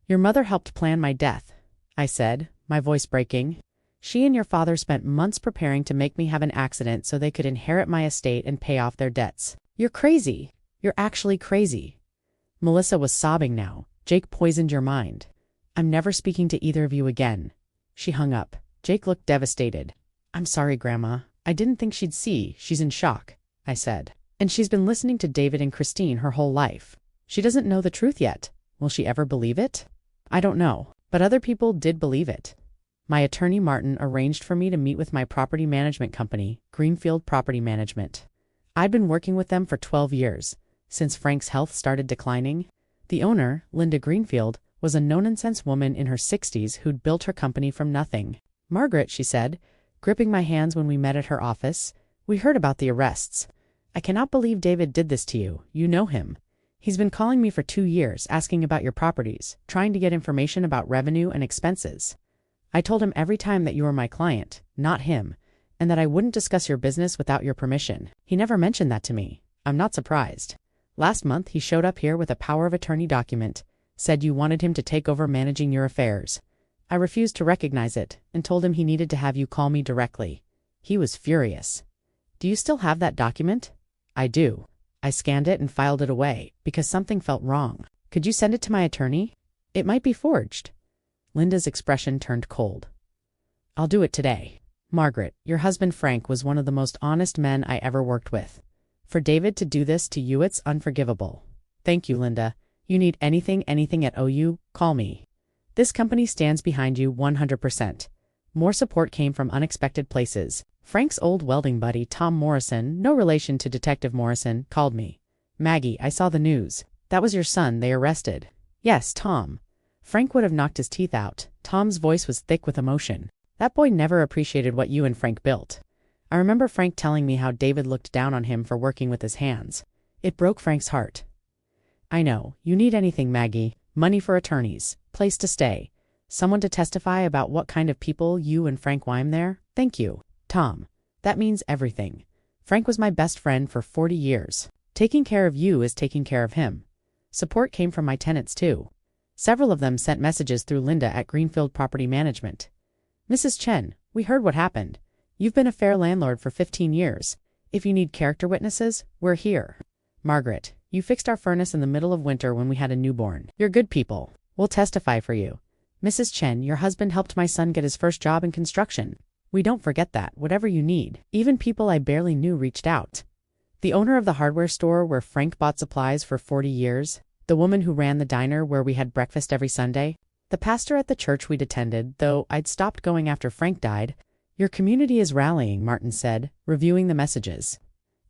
Your mother helped plan my death," I said, my voice breaking. She and your father spent months preparing to make me have an accident so they could inherit my estate and pay off their debts. You're crazy. You're actually crazy. Melissa was sobbing now. Jake poisoned your mind. I'm never speaking to either of you again. She hung up. Jake looked devastated. I'm sorry, Grandma. I didn't think she'd see. She's in shock, I said. And she's been listening to David and Christine her whole life. She doesn't know the truth yet. Will she ever believe it? I don't know, but other people did believe it. My attorney Martin arranged for me to meet with my property management company, Greenfield Property Management. I'd been working with them for 12 years, since Frank's health started declining. The owner, Linda Greenfield, was a no-nonsense woman in her 60s who'd built her company from nothing. Margaret, she said, gripping my hands when we met at her office, we heard about the arrests. I cannot believe David did this to you. You know him. He's been calling me for 2 years, asking about your properties, trying to get information about revenue and expenses. I told him every time that you were my client, not him, and that I wouldn't discuss your business without your permission. He never mentioned that to me. I'm not surprised. Last month, he showed up here with a power of attorney document, said you wanted him to take over managing your affairs. I refused to recognize it and told him he needed to have you call me directly. He was furious. Do you still have that document? I do. I scanned it and filed it away because something felt wrong. Could you send it to my attorney? It might be forged. Linda's expression turned cold. I'll do it today. Margaret, your husband Frank was one of the most honest men I ever worked with. For David to do this to you, it's unforgivable. Thank you, Linda. You need anything at OU, call me. This company stands behind you 100%. More support came from unexpected places. Frank's old welding buddy, Tom Morrison, no relation to Detective Morrison, called me. Maggie, I saw the news. That was your son they arrested. Yes, Tom. Frank would have knocked his teeth out. Tom's voice was thick with emotion. That boy never appreciated what you and Frank built. I remember Frank telling me how David looked down on him for working with his hands. It broke Frank's heart. I know. You need anything, Maggie. Money for attorneys. Place to stay. Someone to testify about what kind of people you and Frank Wyme there? Thank you. Tom. That means everything. Frank was my best friend for 40 years. Taking care of you is taking care of him. Support came from my tenants too. Several of them sent messages through Linda at Greenfield Property Management. Mrs. Chen, we heard what happened. You've been a fair landlord for 15 years. If you need character witnesses, we're here. Margaret, you fixed our furnace in the middle of winter when we had a newborn. You're good people. We'll testify for you. Mrs. Chen, your husband helped my son get his first job in construction. We don't forget that, whatever you need. Even people I barely knew reached out. The owner of the hardware store where Frank bought supplies for 40 years, the woman who ran the diner where we had breakfast every Sunday, the pastor at the church we'd attended, though I'd stopped going after Frank died. Your community is rallying, Martin said, reviewing the messages.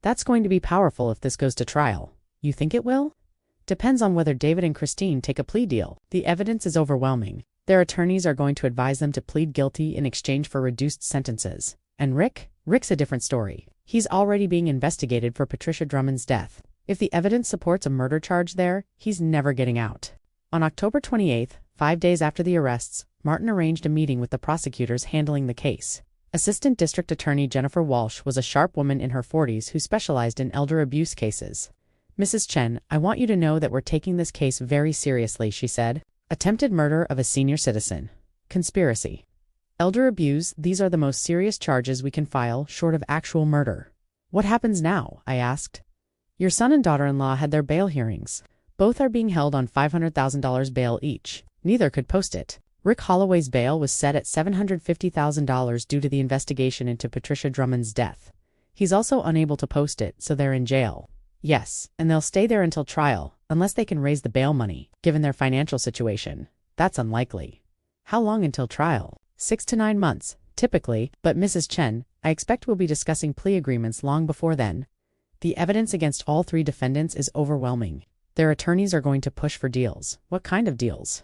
That's going to be powerful if this goes to trial. You think it will? Depends on whether David and Christine take a plea deal. The evidence is overwhelming. Their attorneys are going to advise them to plead guilty in exchange for reduced sentences. And Rick's a different story. He's already being investigated for Patricia Drummond's death. If the evidence supports a murder charge there, he's never getting out. On October 28th, 5 days after the arrests, Martin arranged a meeting with the prosecutors handling the case. Assistant District Attorney Jennifer Walsh was a sharp woman in her 40s who specialized in elder abuse cases. Mrs. Chen, I want you to know that we're taking this case very seriously, she said. Attempted murder of a senior citizen. Conspiracy. Elder abuse, these are the most serious charges we can file, short of actual murder. What happens now? I asked. Your son and daughter-in-law had their bail hearings. Both are being held on $500,000 bail each. Neither could post it. Rick Holloway's bail was set at $750,000 due to the investigation into Patricia Drummond's death. He's also unable to post it, so they're in jail. Yes, and they'll stay there until trial, unless they can raise the bail money, given their financial situation. That's unlikely. How long until trial? 6 to 9 months, typically, but Mrs. Chen, I expect we'll be discussing plea agreements long before then. The evidence against all 3 defendants is overwhelming. Their attorneys are going to push for deals. What kind of deals?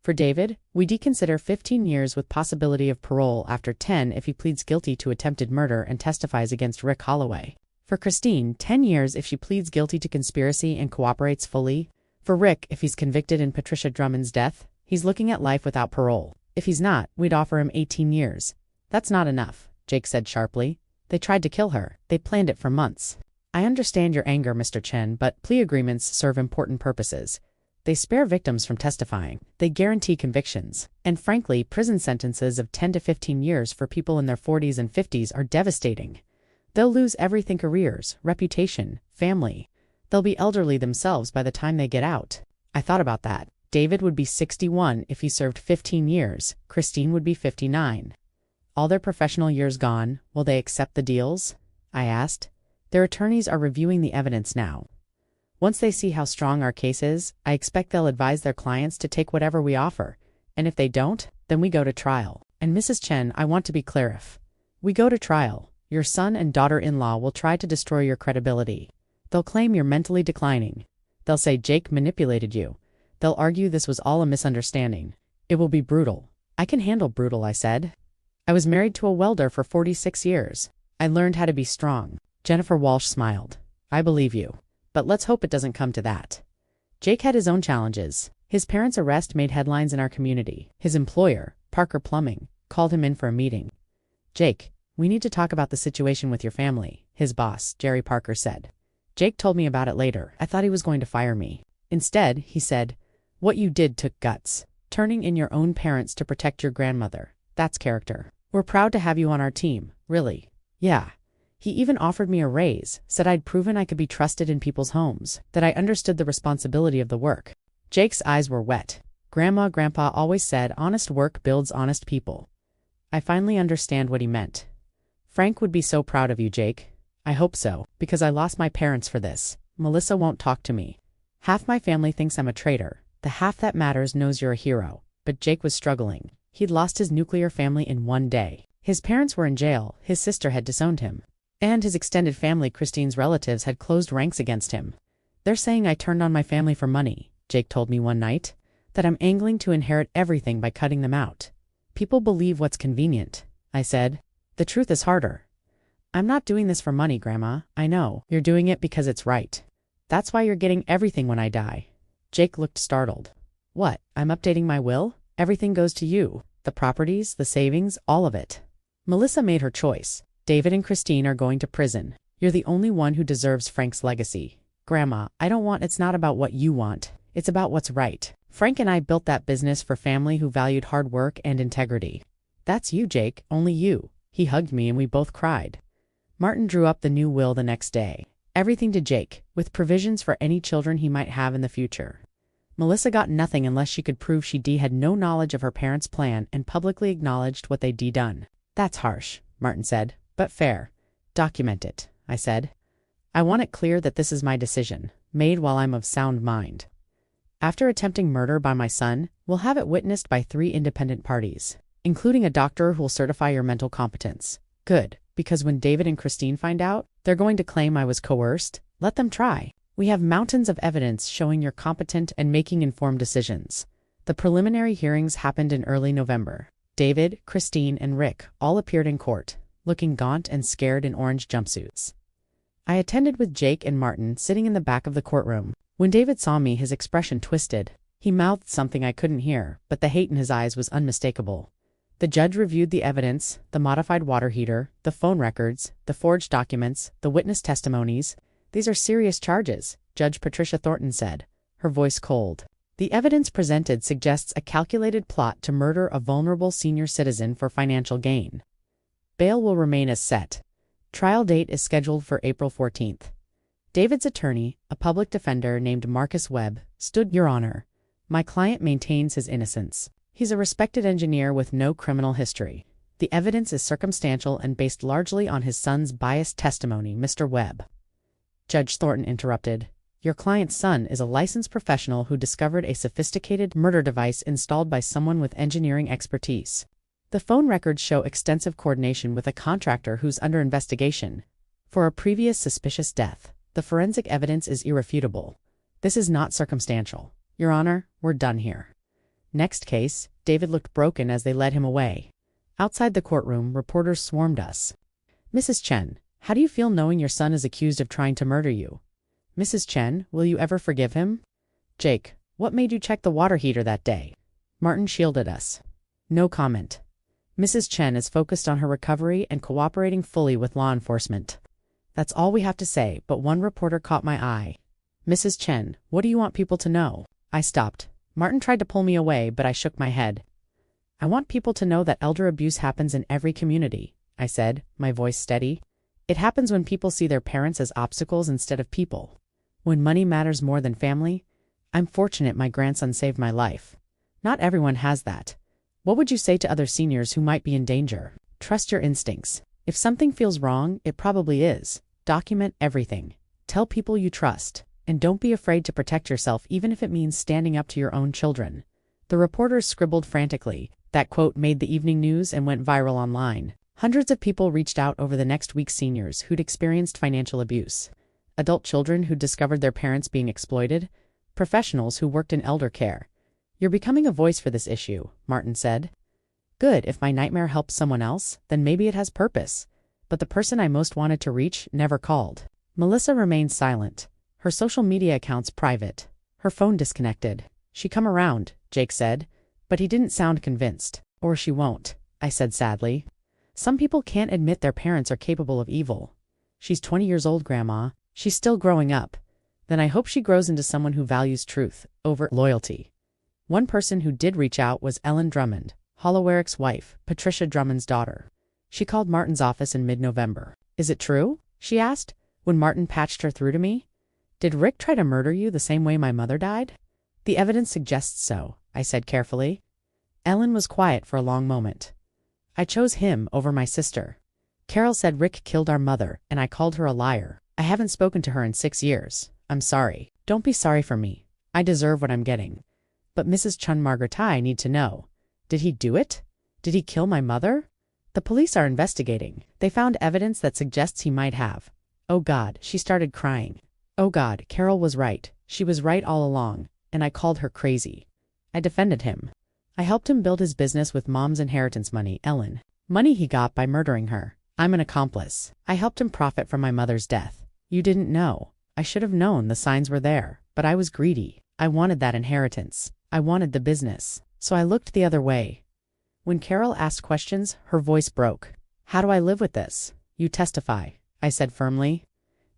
For David, we deconsider 15 years with possibility of parole after 10 if he pleads guilty to attempted murder and testifies against Rick Holloway. For Christine, 10 years if she pleads guilty to conspiracy and cooperates fully. For Rick, if he's convicted in Patricia Drummond's death, he's looking at life without parole. If he's not, we'd offer him 18 years. That's not enough, Jake said sharply. They tried to kill her. They planned it for months. I understand your anger, Mr. Chen, but plea agreements serve important purposes. They spare victims from testifying. They guarantee convictions. And frankly, prison sentences of 10 to 15 years for people in their 40s and 50s are devastating. They'll lose everything: careers, reputation, family. They'll be elderly themselves by the time they get out. I thought about that. David would be 61 if he served 15 years. Christine would be 59. All their professional years gone, will they accept the deals? I asked. Their attorneys are reviewing the evidence now. Once they see how strong our case is, I expect they'll advise their clients to take whatever we offer. And if they don't, then we go to trial. And Mrs. Chen, I want to be clear: if we go to trial, your son and daughter-in-law will try to destroy your credibility. They'll claim you're mentally declining. They'll say Jake manipulated you. They'll argue this was all a misunderstanding. It will be brutal. I can handle brutal, I said. I was married to a welder for 46 years. I learned how to be strong. Jennifer Walsh smiled. I believe you. But let's hope it doesn't come to that. Jake had his own challenges. His parents' arrest made headlines in our community. His employer, Parker Plumbing, called him in for a meeting. Jake, we need to talk about the situation with your family, his boss, Jerry Parker, said. Jake told me about it later. I thought he was going to fire me. Instead, he said, what you did took guts. Turning in your own parents to protect your grandmother. That's character. We're proud to have you on our team, really. Yeah. He even offered me a raise, said I'd proven I could be trusted in people's homes, that I understood the responsibility of the work. Jake's eyes were wet. Grandpa always said honest work builds honest people. I finally understand what he meant. Frank would be so proud of you, Jake. I hope so, because I lost my parents for this. Melissa won't talk to me. Half my family thinks I'm a traitor. The half that matters knows you're a hero. But Jake was struggling. He'd lost his nuclear family in one day. His parents were in jail, his sister had disowned him. And his extended family, Christine's relatives, had closed ranks against him. They're saying I turned on my family for money, Jake told me one night. That I'm angling to inherit everything by cutting them out. People believe what's convenient, I said. The truth is harder. I'm not doing this for money, Grandma. I know. You're doing it because it's right. That's why you're getting everything when I die. Jake looked startled. What? I'm updating my will? Everything goes to you. The properties, the savings, all of it. Melissa made her choice. David and Christine are going to prison. You're the only one who deserves Frank's legacy. Grandma, it's not about what you want. It's about what's right. Frank and I built that business for family who valued hard work and integrity. That's you, Jake, only you. He hugged me and we both cried. Martin drew up the new will the next day. Everything to Jake, with provisions for any children he might have in the future. Melissa got nothing unless she could prove she had no knowledge of her parents' plan and publicly acknowledged what they'd done. That's harsh, Martin said, but fair. Document it, I said. I want it clear that this is my decision, made while I'm of sound mind. After attempting murder by my son, we'll have it witnessed by 3 independent parties, including a doctor who'll certify your mental competence. Good, because when David and Christine find out, they're going to claim I was coerced. Let them try. We have mountains of evidence showing you're competent and making informed decisions. The preliminary hearings happened in early November. David, Christine, and Rick all appeared in court, looking gaunt and scared in orange jumpsuits. I attended with Jake and Martin sitting in the back of the courtroom. When David saw me, his expression twisted. He mouthed something I couldn't hear, but the hate in his eyes was unmistakable. The judge reviewed the evidence, the modified water heater, the phone records, the forged documents, the witness testimonies. These are serious charges, Judge Patricia Thornton said, her voice cold. The evidence presented suggests a calculated plot to murder a vulnerable senior citizen for financial gain. Bail will remain as set. Trial date is scheduled for April 14th. David's attorney, a public defender named Marcus Webb, stood, Your Honor. My client maintains his innocence. He's a respected engineer with no criminal history. The evidence is circumstantial and based largely on his son's biased testimony, Mr. Webb. Judge Thornton interrupted. Your client's son is a licensed professional who discovered a sophisticated murder device installed by someone with engineering expertise. The phone records show extensive coordination with a contractor who's under investigation for a previous suspicious death. The forensic evidence is irrefutable. This is not circumstantial. Your Honor, we're done here. Next case, David looked broken as they led him away. Outside the courtroom, reporters swarmed us. Mrs. Chen, how do you feel knowing your son is accused of trying to murder you? Mrs. Chen, will you ever forgive him? Jake, what made you check the water heater that day? Martin shielded us. No comment. Mrs. Chen is focused on her recovery and cooperating fully with law enforcement. That's all we have to say, but one reporter caught my eye. Mrs. Chen, what do you want people to know? I stopped. Martin tried to pull me away, but I shook my head. I want people to know that elder abuse happens in every community, I said, my voice steady. It happens when people see their parents as obstacles instead of people. When money matters more than family. I'm fortunate my grandson saved my life. Not everyone has that. What would you say to other seniors who might be in danger? Trust your instincts. If something feels wrong, it probably is. Document everything. Tell people you trust. And don't be afraid to protect yourself even if it means standing up to your own children. The reporters scribbled frantically. That quote made the evening news and went viral online. Hundreds of people reached out over the next week: seniors who'd experienced financial abuse, adult children who'd discovered their parents being exploited, professionals who worked in elder care. You're becoming a voice for this issue, Martin said. Good, if my nightmare helps someone else, then maybe it has purpose. But the person I most wanted to reach never called. Melissa remained silent. Her social media accounts private. Her phone disconnected. She come around, Jake said, but he didn't sound convinced. Or she won't, I said sadly. Some people can't admit their parents are capable of evil. She's 20 years old, Grandma. She's still growing up. Then I hope she grows into someone who values truth over loyalty. One person who did reach out was Ellen Drummond, Hollow-Eric's wife, Patricia Drummond's daughter. She called Martin's office in mid-November. Is it true? She asked, when Martin patched her through to me. Did Rick try to murder you the same way my mother died? The evidence suggests so, I said carefully. Ellen was quiet for a long moment. I chose him over my sister. Carol said Rick killed our mother, and I called her a liar. I haven't spoken to her in 6 years. I'm sorry. Don't be sorry for me. I deserve what I'm getting. But Mrs. Chun Margaretai need to know. Did he do it? Did he kill my mother? The police are investigating. They found evidence that suggests he might have. Oh God, she started crying. Oh God, Carol was right. She was right all along, and I called her crazy. I defended him. I helped him build his business with Mom's inheritance money, Ellen. Money he got by murdering her. I'm an accomplice. I helped him profit from my mother's death. You didn't know. I should have known the signs were there, but I was greedy. I wanted that inheritance. I wanted the business. So I looked the other way. When Carol asked questions, her voice broke. How do I live with this? You testify, I said firmly.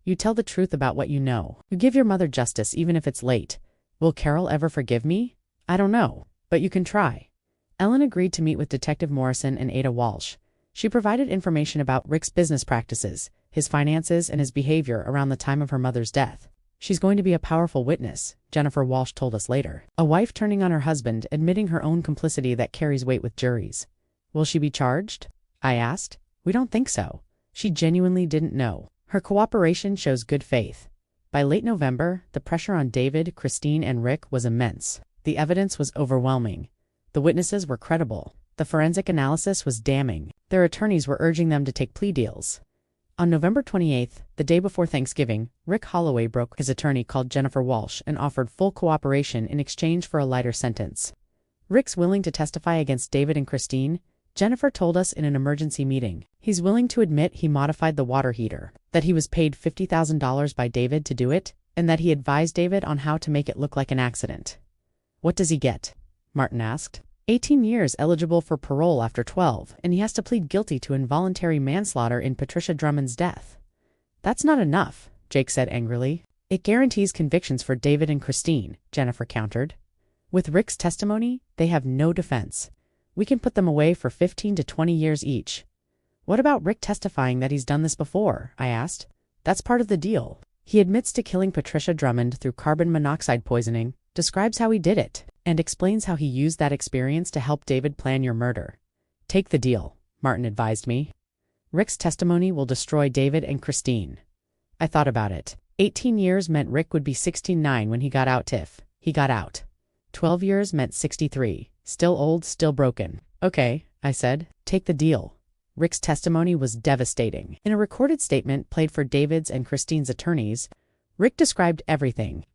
You tell the truth about what you know. You give your mother justice even if it's late. Will Carol ever forgive me? I don't know. But you can try. Ellen agreed to meet with Detective Morrison and Ada Walsh. She provided information about Rick's business practices, his finances, and his behavior around the time of her mother's death. She's going to be a powerful witness, Jennifer Walsh told us later. A wife turning on her husband, admitting her own complicity that carries weight with juries. Will she be charged? I asked. We don't think so. She genuinely didn't know. Her cooperation shows good faith. By late November, the pressure on David, Christine, and Rick was immense. The evidence was overwhelming. The witnesses were credible. The forensic analysis was damning. Their attorneys were urging them to take plea deals. On November 28th, the day before Thanksgiving, Rick Holloway broke. His attorney called Jennifer Walsh and offered full cooperation in exchange for a lighter sentence. Rick's willing to testify against David and Christine, Jennifer told us in an emergency meeting. He's willing to admit he modified the water heater, that he was paid $50,000 by David to do it, and that he advised David on how to make it look like an accident. What does he get? Martin asked. 18 years eligible for parole after 12, and he has to plead guilty to involuntary manslaughter in Patricia Drummond's death. That's not enough, Jake said angrily. It guarantees convictions for David and Christine, Jennifer countered. With Rick's testimony, they have no defense. We can put them away for 15 to 20 years each. What about Rick testifying that he's done this before? I asked. That's part of the deal. He admits to killing Patricia Drummond through carbon monoxide poisoning, describes how he did it, and explains how he used that experience to help David plan your murder. Take the deal, Martin advised me. Rick's testimony will destroy David and Christine. I thought about it. 18 years meant Rick would be 69 when he got out. Tiff. He got out. 12 years meant 63. Still old, still broken. Okay, I said. Take the deal. Rick's testimony was devastating. In a recorded statement played for David's and Christine's attorneys, Rick described everything.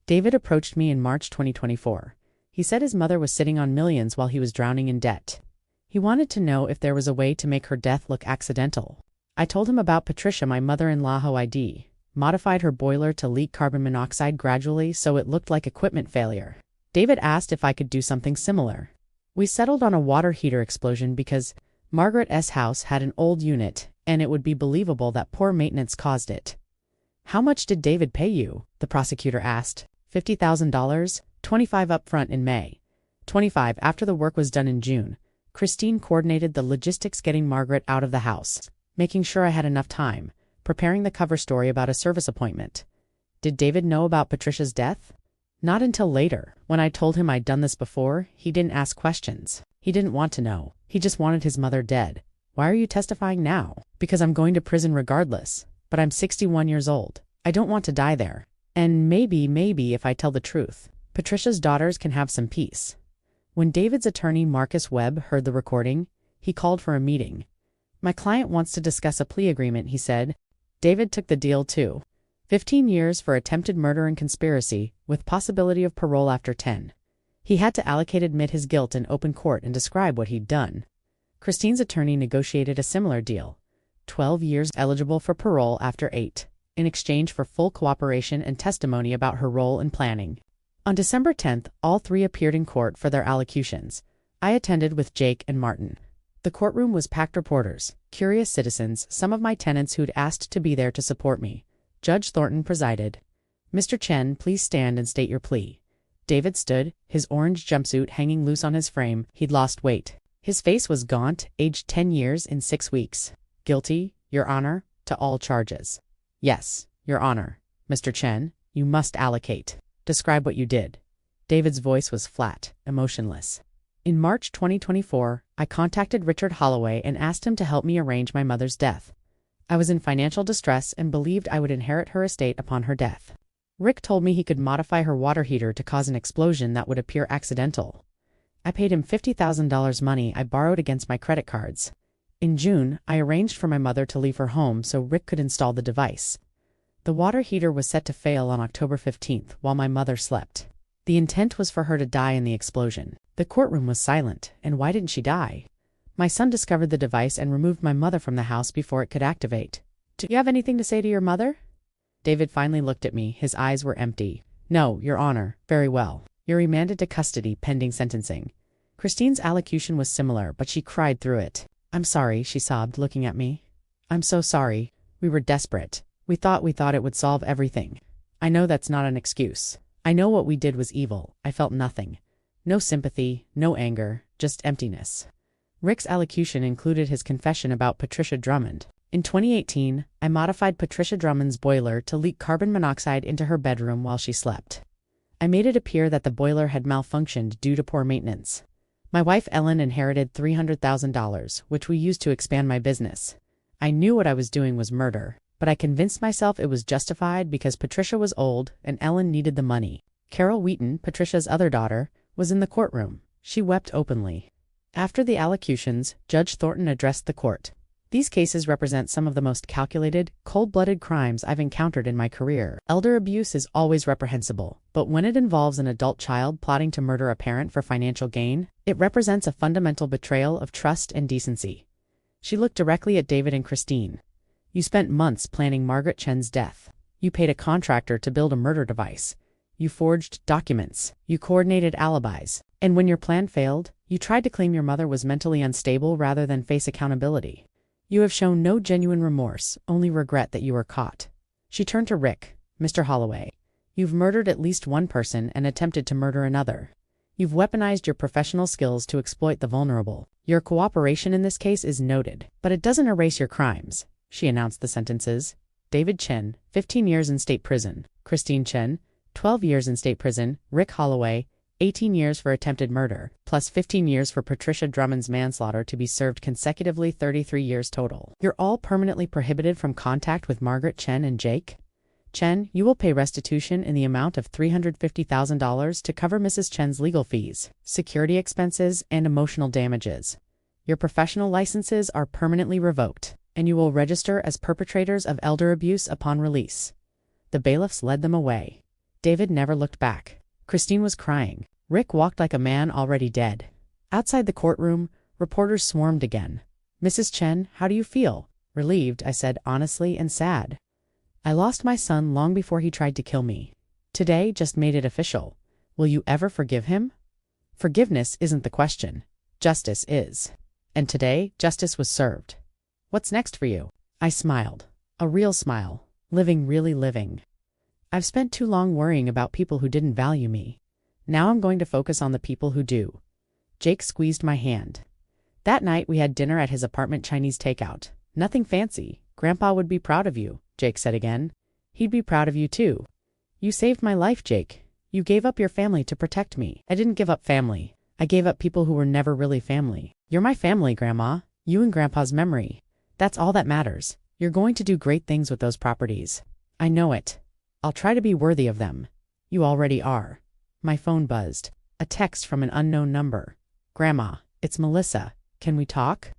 David approached me in March 2024. He said his mother was sitting on millions while he was drowning in debt. He wanted to know if there was a way to make her death look accidental. I told him about Patricia, my mother-in-law, who ID modified her boiler to leak carbon monoxide gradually so it looked like equipment failure. David asked if I could do something similar. We settled on a water heater explosion because Margaret S. house had an old unit, and it would be believable that poor maintenance caused it. How much did David pay you? The prosecutor asked. $50,000, 25 upfront in May. 25 after the work was done in June. Christine coordinated the logistics getting Margaret out of the house, making sure I had enough time, preparing the cover story about a service appointment. Did David know about Patricia's death? Not until later. When I told him I'd done this before, he didn't ask questions. He didn't want to know. He just wanted his mother dead. Why are you testifying now? Because I'm going to prison regardless. But I'm 61 years old. I don't want to die there. And maybe if I tell the truth, Patricia's daughters can have some peace. When David's attorney Marcus Webb heard the recording, he called for a meeting. My client wants to discuss a plea agreement, he said. David took the deal too. 15 years for attempted murder and conspiracy, with possibility of parole after 10. He had to admit his guilt in open court and describe what he'd done. Christine's attorney negotiated a similar deal. 12 years eligible for parole after 8, in exchange for full cooperation and testimony about her role in planning. On December 10th, all three appeared in court for their allocutions. I attended with Jake and Martin. The courtroom was packed reporters, curious citizens, some of my tenants who'd asked to be there to support me. Judge Thornton presided. Mr. Chen, please stand and state your plea. David stood, his orange jumpsuit hanging loose on his frame. He'd lost weight. His face was gaunt, aged 10 years in 6 weeks. Guilty, Your Honor, to all charges. Yes, Your Honor. Mr. Chen, you must allocate. Describe what you did. David's voice was flat, emotionless. In March 2024, I contacted Richard Holloway and asked him to help me arrange my mother's death. I was in financial distress and believed I would inherit her estate upon her death. Rick told me he could modify her water heater to cause an explosion that would appear accidental. I paid him $50,000 money I borrowed against my credit cards. In June, I arranged for my mother to leave her home so Rick could install the device. The water heater was set to fail on October 15th while my mother slept. The intent was for her to die in the explosion. The courtroom was silent, and why didn't she die? My son discovered the device and removed my mother from the house before it could activate. Do you have anything to say to your mother? David finally looked at me. His eyes were empty. No, Your Honor. Very well. You're remanded to custody pending sentencing. Christine's allocution was similar, but she cried through it. I'm sorry, she sobbed, looking at me. I'm so sorry. We were desperate. We thought it would solve everything. I know that's not an excuse. I know what we did was evil. I felt nothing. No sympathy, no anger, just emptiness. Rick's allocution included his confession about Patricia Drummond. In 2018, I modified Patricia Drummond's boiler to leak carbon monoxide into her bedroom while she slept. I made it appear that the boiler had malfunctioned due to poor maintenance. My wife Ellen inherited $300,000, which we used to expand my business. I knew what I was doing was murder, but I convinced myself it was justified because Patricia was old and Ellen needed the money. Carol Wheaton, Patricia's other daughter, was in the courtroom. She wept openly. After the allocutions, Judge Thornton addressed the court. These cases represent some of the most calculated, cold-blooded crimes I've encountered in my career. Elder abuse is always reprehensible, but when it involves an adult child plotting to murder a parent for financial gain, it represents a fundamental betrayal of trust and decency. She looked directly at David and Christine. You spent months planning Margaret Chen's death. You paid a contractor to build a murder device. You forged documents. You coordinated alibis. And when your plan failed, you tried to claim your mother was mentally unstable rather than face accountability. You have shown no genuine remorse, only regret that you were caught. She turned to Rick. Mr. Holloway, you've murdered at least one person and attempted to murder another. You've weaponized your professional skills to exploit the vulnerable. Your cooperation in this case is noted, but it doesn't erase your crimes. She announced the sentences. David Chen, 15 years in state prison. Christine Chen, 12 years in state prison. Rick Holloway, 18 years for attempted murder, plus 15 years for Patricia Drummond's manslaughter to be served consecutively 33 years total. You're all permanently prohibited from contact with Margaret Chen and Jake. Chen, you will pay restitution in the amount of $350,000 to cover Mrs. Chen's legal fees, security expenses, and emotional damages. Your professional licenses are permanently revoked, and you will register as perpetrators of elder abuse upon release. The bailiffs led them away. David never looked back. Christine was crying. Rick walked like a man already dead. Outside the courtroom, reporters swarmed again. Mrs. Chen, how do you feel? Relieved, I said honestly, and sad. I lost my son long before he tried to kill me. Today just made it official. Will you ever forgive him? Forgiveness isn't the question. Justice is. And today, justice was served. What's next for you? I smiled. A real smile. Living really living. I've spent too long worrying about people who didn't value me. Now I'm going to focus on the people who do. Jake squeezed my hand. That night we had dinner at his apartment, Chinese takeout. Nothing fancy. Grandpa would be proud of you, Jake said again. He'd be proud of you too. You saved my life, Jake. You gave up your family to protect me. I didn't give up family. I gave up people who were never really family. You're my family, Grandma. You and Grandpa's memory. That's all that matters. You're going to do great things with those properties. I know it. I'll try to be worthy of them. You already are. My phone buzzed. A text from an unknown number. Grandma, it's Melissa. Can we talk?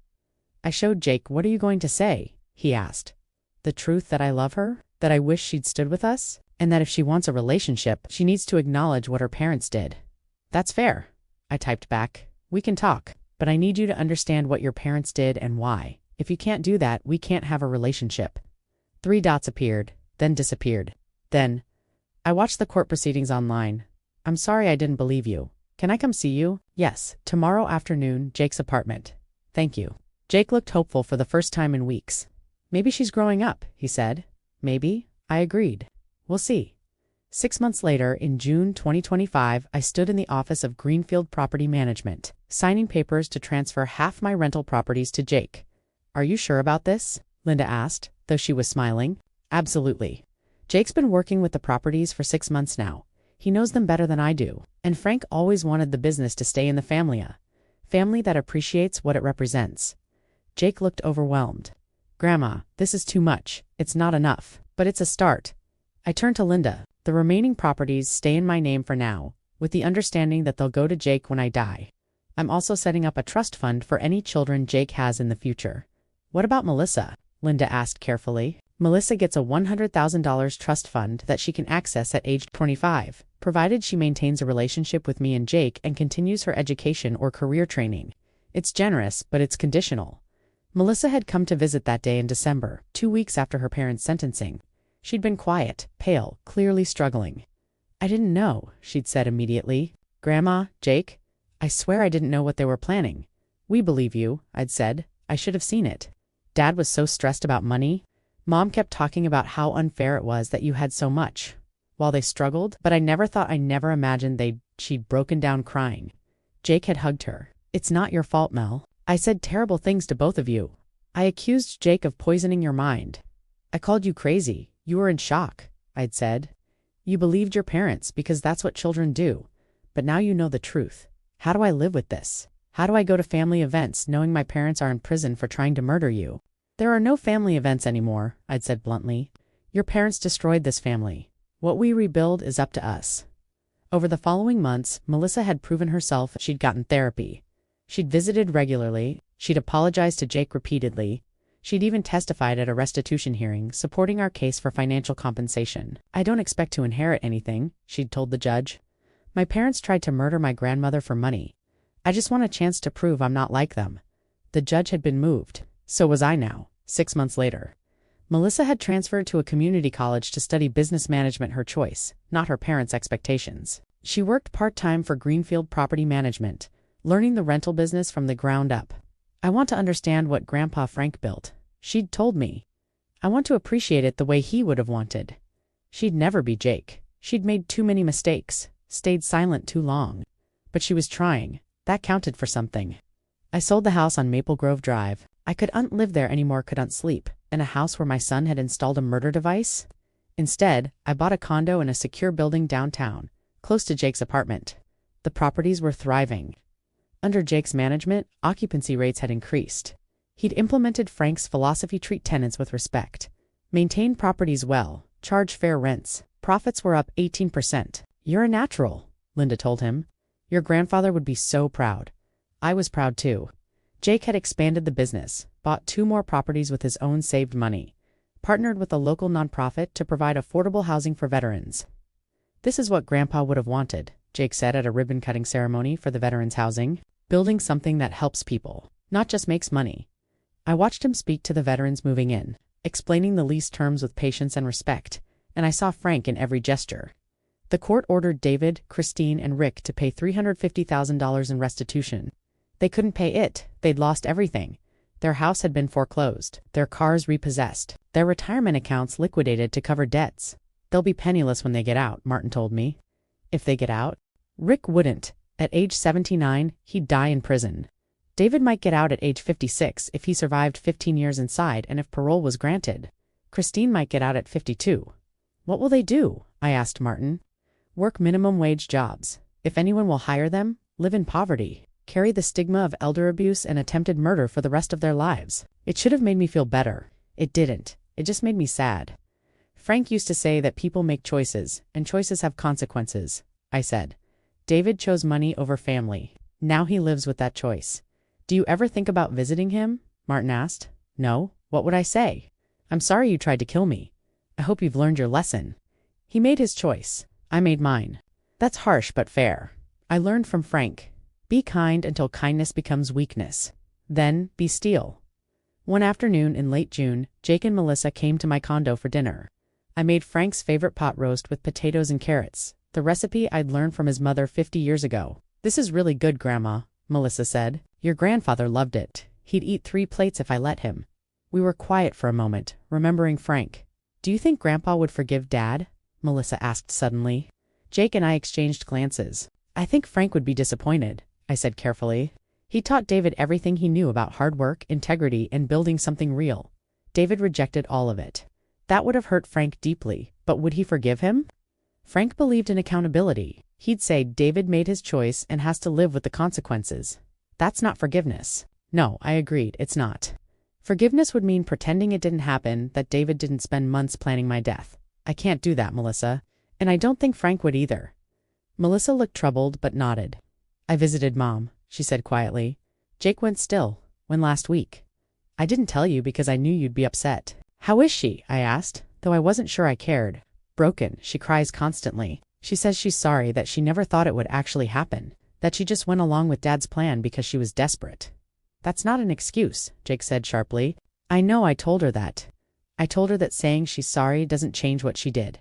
I showed Jake. What are you going to say? He asked. The truth that I love her? That I wish she'd stood with us? And that if she wants a relationship, she needs to acknowledge what her parents did. That's fair. I typed back. We can talk, but I need you to understand what your parents did and why. If you can't do that, we can't have a relationship. 3 dots appeared, then disappeared. Then, I watched the court proceedings online. I'm sorry I didn't believe you. Can I come see you? Yes, tomorrow afternoon, Jake's apartment. Thank you. Jake looked hopeful for the first time in weeks. Maybe she's growing up, he said. Maybe. I agreed. We'll see. 6 months later, in June 2025, I stood in the office of Greenfield Property Management, signing papers to transfer half my rental properties to Jake. Are you sure about this? Linda asked, though she was smiling. Absolutely. Jake's been working with the properties for 6 months now. He knows them better than I do. And Frank always wanted the business to stay in the family, a family that appreciates what it represents. Jake looked overwhelmed. Grandma, this is too much. It's not enough. But it's a start. I turned to Linda. The remaining properties stay in my name for now, with the understanding that they'll go to Jake when I die. I'm also setting up a trust fund for any children Jake has in the future. What about Melissa? Linda asked carefully. Melissa gets a $100,000 trust fund that she can access at age 25, provided she maintains a relationship with me and Jake and continues her education or career training. It's generous, but it's conditional. Melissa had come to visit that day in December, 2 weeks after her parents' sentencing. She'd been quiet, pale, clearly struggling. I didn't know, she'd said immediately. Grandma, Jake, I swear I didn't know what they were planning. We believe you, I'd said. I should have seen it. Dad was so stressed about money. Mom kept talking about how unfair it was that you had so much. While they struggled, but I never imagined she'd broken down crying. Jake had hugged her. It's not your fault, Mel. I said terrible things to both of you. I accused Jake of poisoning your mind. I called you crazy. You were in shock, I'd said. You believed your parents because that's what children do. But now you know the truth. How do I live with this? How do I go to family events knowing my parents are in prison for trying to murder you? There are no family events anymore, I'd said bluntly. Your parents destroyed this family. What we rebuild is up to us. Over the following months, Melissa had proven herself. She'd gotten therapy. She'd visited regularly. She'd apologized to Jake repeatedly. She'd even testified at a restitution hearing, supporting our case for financial compensation. I don't expect to inherit anything, she'd told the judge. My parents tried to murder my grandmother for money. I just want a chance to prove I'm not like them. The judge had been moved. So was I now, 6 months later. Melissa had transferred to a community college to study business management, her choice, not her parents' expectations. She worked part-time for Greenfield Property Management, learning the rental business from the ground up. I want to understand what Grandpa Frank built. She'd told me. I want to appreciate it the way he would have wanted. She'd never be Jake. She'd made too many mistakes, stayed silent too long. But she was trying. That counted for something. I sold the house on Maple Grove Drive. I couldn't live there anymore, couldn't sleep, in a house where my son had installed a murder device. Instead, I bought a condo in a secure building downtown, close to Jake's apartment. The properties were thriving. Under Jake's management, occupancy rates had increased. He'd implemented Frank's philosophy: treat tenants with respect, maintain properties well, charge fair rents. Profits were up 18%. You're a natural, Linda told him. Your grandfather would be so proud. I was proud too. Jake had expanded the business, bought 2 more properties with his own saved money, partnered with a local nonprofit to provide affordable housing for veterans. This is what Grandpa would have wanted, Jake said at a ribbon-cutting ceremony for the veterans' housing. Building something that helps people, not just makes money. I watched him speak to the veterans moving in, explaining the lease terms with patience and respect, and I saw Frank in every gesture. The court ordered David, Christine, and Rick to pay $350,000 in restitution. They couldn't pay it. They'd lost everything. Their house had been foreclosed, their cars repossessed, their retirement accounts liquidated to cover debts. They'll be penniless when they get out, Martin told me. If they get out? Rick wouldn't. At age 79, he'd die in prison. David might get out at age 56 if he survived 15 years inside and if parole was granted. Christine might get out at 52. What will they do? I asked Martin. Work minimum wage jobs. If anyone will hire them, live in poverty. Carry the stigma of elder abuse and attempted murder for the rest of their lives. It should have made me feel better. It didn't. It just made me sad. Frank used to say that people make choices, and choices have consequences, I said. David chose money over family. Now he lives with that choice. Do you ever think about visiting him? Martin asked. No. What would I say? I'm sorry you tried to kill me. I hope you've learned your lesson. He made his choice. I made mine. That's harsh but fair. I learned from Frank. Be kind until kindness becomes weakness. Then, be steel. One afternoon in late June, Jake and Melissa came to my condo for dinner. I made Frank's favorite pot roast with potatoes and carrots, the recipe I'd learned from his mother 50 years ago. This is really good, Grandma, Melissa said. Your grandfather loved it. He'd eat 3 plates if I let him. We were quiet for a moment, remembering Frank. Do you think Grandpa would forgive Dad? Melissa asked suddenly. Jake and I exchanged glances. I think Frank would be disappointed, I said carefully. He taught David everything he knew about hard work, integrity, and building something real. David rejected all of it. That would have hurt Frank deeply, but would he forgive him? Frank believed in accountability. He'd say David made his choice and has to live with the consequences. That's not forgiveness. No, I agreed, it's not. Forgiveness would mean pretending it didn't happen, that David didn't spend months planning my death. I can't do that, Melissa. And I don't think Frank would either. Melissa looked troubled but nodded. I visited Mom, she said quietly. Jake went still. When last week? I didn't tell you because I knew you'd be upset. How is she? I asked, though I wasn't sure I cared. Broken, she cries constantly. She says she's sorry that she never thought it would actually happen, that she just went along with Dad's plan because she was desperate. That's not an excuse, Jake said sharply. I know I told her that. I told her that saying she's sorry doesn't change what she did.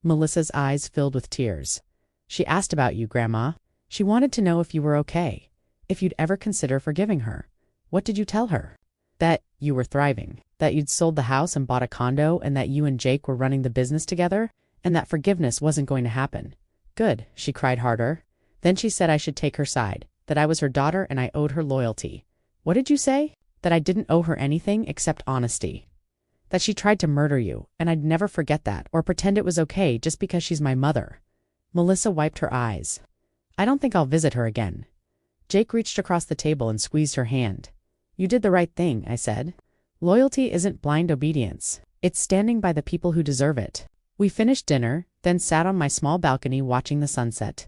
Melissa's eyes filled with tears. She asked about you, Grandma. She wanted to know if you were okay, if you'd ever consider forgiving her. What did you tell her? That you were thriving, that you'd sold the house and bought a condo, and that you and Jake were running the business together, and that forgiveness wasn't going to happen. Good, she cried harder. Then she said I should take her side, that I was her daughter and I owed her loyalty. What did you say? That I didn't owe her anything except honesty. That she tried to murder you, and I'd never forget that or pretend it was okay just because she's my mother. Melissa wiped her eyes. I don't think I'll visit her again. Jake reached across the table and squeezed her hand. You did the right thing, I said. Loyalty isn't blind obedience. It's standing by the people who deserve it. We finished dinner, then sat on my small balcony watching the sunset.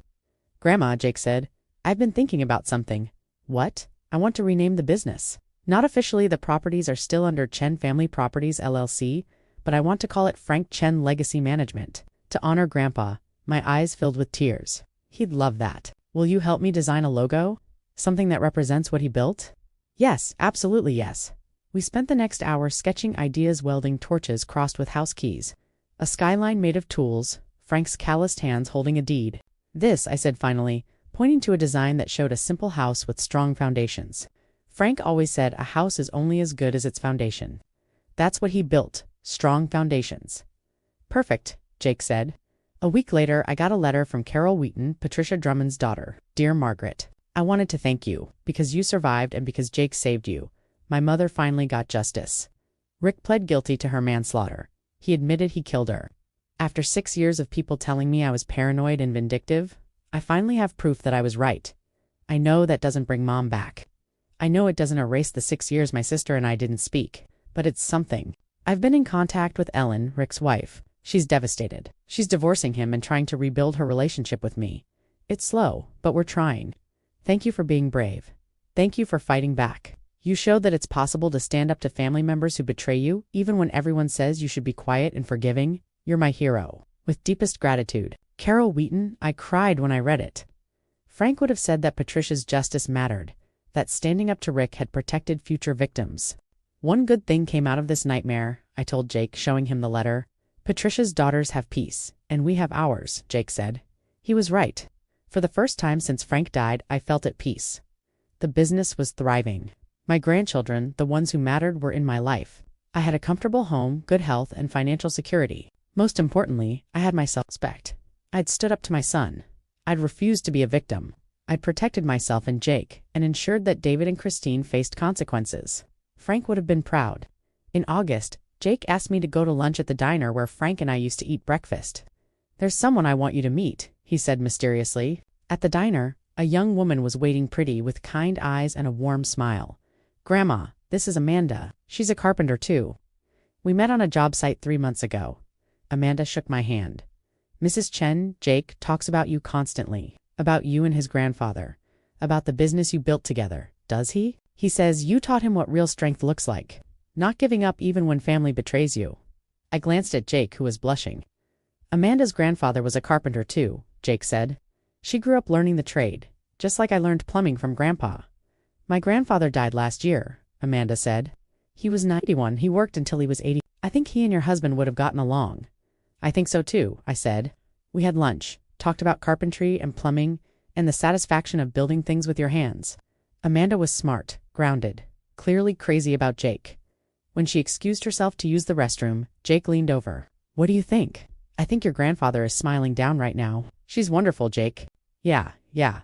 Grandma, Jake said, I've been thinking about something. What? I want to rename the business. Not officially, the properties are still under Chen Family Properties LLC, but I want to call it Frank Chen Legacy Management. To honor Grandpa. My eyes filled with tears. He'd love that. Will you help me design a logo? Something that represents what he built? Yes, absolutely yes. We spent the next hour sketching ideas, welding torches crossed with house keys. A skyline made of tools, Frank's calloused hands holding a deed. This, I said finally, pointing to a design that showed a simple house with strong foundations. Frank always said a house is only as good as its foundation. That's what he built, strong foundations. Perfect, Jake said. A week later, I got a letter from Carol Wheaton, Patricia Drummond's daughter. Dear Margaret, I wanted to thank you, because you survived and because Jake saved you. My mother finally got justice. Rick pled guilty to her manslaughter. He admitted he killed her. After 6 years of people telling me I was paranoid and vindictive, I finally have proof that I was right. I know that doesn't bring Mom back. I know it doesn't erase the 6 years my sister and I didn't speak, but it's something. I've been in contact with Ellen, Rick's wife. She's devastated. She's divorcing him and trying to rebuild her relationship with me. It's slow, but we're trying. Thank you for being brave. Thank you for fighting back. You showed that it's possible to stand up to family members who betray you, even when everyone says you should be quiet and forgiving. You're my hero. With deepest gratitude. Carol Wheaton, I cried when I read it. Frank would have said that Patricia's justice mattered, that standing up to Rick had protected future victims. One good thing came out of this nightmare, I told Jake, showing him the letter. Patricia's daughters have peace, and we have ours, Jake said. He was right. For the first time since Frank died, I felt at peace. The business was thriving. My grandchildren, the ones who mattered, were in my life. I had a comfortable home, good health, and financial security. Most importantly, I had my self-respect. I'd stood up to my son. I'd refused to be a victim. I'd protected myself and Jake, and ensured that David and Christine faced consequences. Frank would have been proud. In August, Jake asked me to go to lunch at the diner where Frank and I used to eat breakfast. "There's someone I want you to meet," he said mysteriously. At the diner, a young woman was waiting, pretty, with kind eyes and a warm smile. "Grandma, this is Amanda. She's a carpenter too. We met on a job site 3 months ago." Amanda shook my hand. "Mrs. Chen, Jake talks about you constantly, about you and his grandfather, about the business you built together, does he? He says you taught him what real strength looks like. Not giving up even when family betrays you." I glanced at Jake, who was blushing. "Amanda's grandfather was a carpenter too," Jake said. "She grew up learning the trade, just like I learned plumbing from Grandpa." "My grandfather died last year," Amanda said. "He was 91. He worked until he was 80. I think he and your husband would have gotten along." "I think so too," I said. We had lunch, talked about carpentry and plumbing, and the satisfaction of building things with your hands. Amanda was smart, grounded, clearly crazy about Jake. When she excused herself to use the restroom, Jake leaned over. "What do you think?" "I think your grandfather is smiling down right now." "She's wonderful, Jake." Yeah.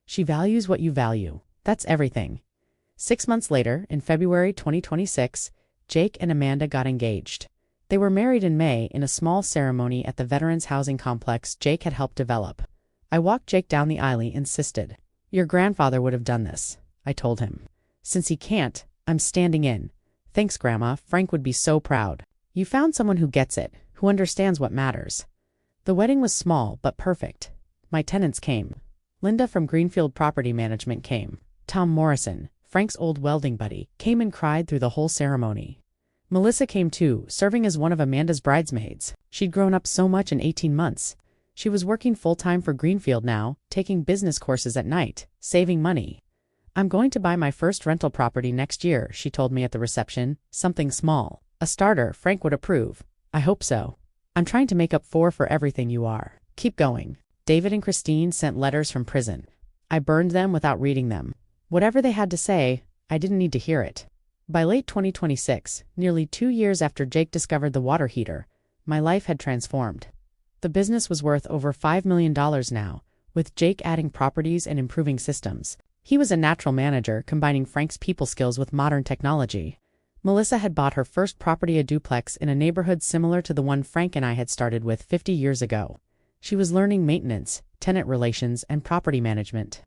She values what you value. That's everything." 6 months later, in February 2026, Jake and Amanda got engaged. They were married in May in a small ceremony at the Veterans Housing Complex Jake had helped develop. I walked Jake down the aisle, insisted. "Your grandfather would have done this," I told him. "Since he can't, I'm standing in." "Thanks, Grandma. Frank would be so proud. You found someone who gets it, who understands what matters." The wedding was small but perfect. My tenants came. Linda from Greenfield Property Management came. Tom Morrison, Frank's old welding buddy, came and cried through the whole ceremony. Melissa came too, serving as one of Amanda's bridesmaids. She'd grown up so much in 18 months. She was working full-time for Greenfield now, taking business courses at night, saving money. "I'm going to buy my first rental property next year," she told me at the reception. "Something small. A starter Frank would approve." "I hope so. I'm trying to make up for everything you are. Keep going." David and Christine sent letters from prison. I burned them without reading them. Whatever they had to say, I didn't need to hear it. By late 2026, nearly 2 years after Jake discovered the water heater, my life had transformed. The business was worth over $5 million now, with Jake adding properties and improving systems. He was a natural manager, combining Frank's people skills with modern technology. Melissa had bought her first property, a duplex, in a neighborhood similar to the one Frank and I had started with 50 years ago. She was learning maintenance, tenant relations, and property management.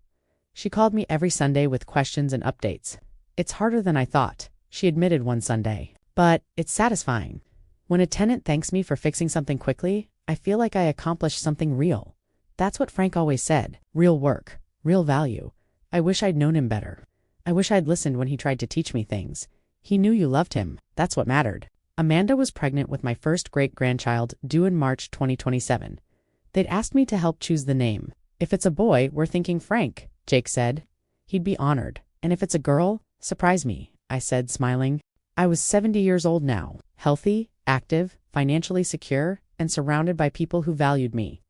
She called me every Sunday with questions and updates. "It's harder than I thought," she admitted one Sunday. "But it's satisfying. When a tenant thanks me for fixing something quickly, I feel like I accomplished something real." That's what Frank always said. Real work, real value. I wish I'd known him better. I wish I'd listened when he tried to teach me things. He knew you loved him. That's what mattered. Amanda was pregnant with my first great-grandchild, due in March 2027. They'd asked me to help choose the name. "If it's a boy, we're thinking Frank," Jake said. "He'd be honored. And if it's a girl, surprise me," I said, smiling. I was 70 years old now, healthy, active, financially secure, and surrounded by people who valued me.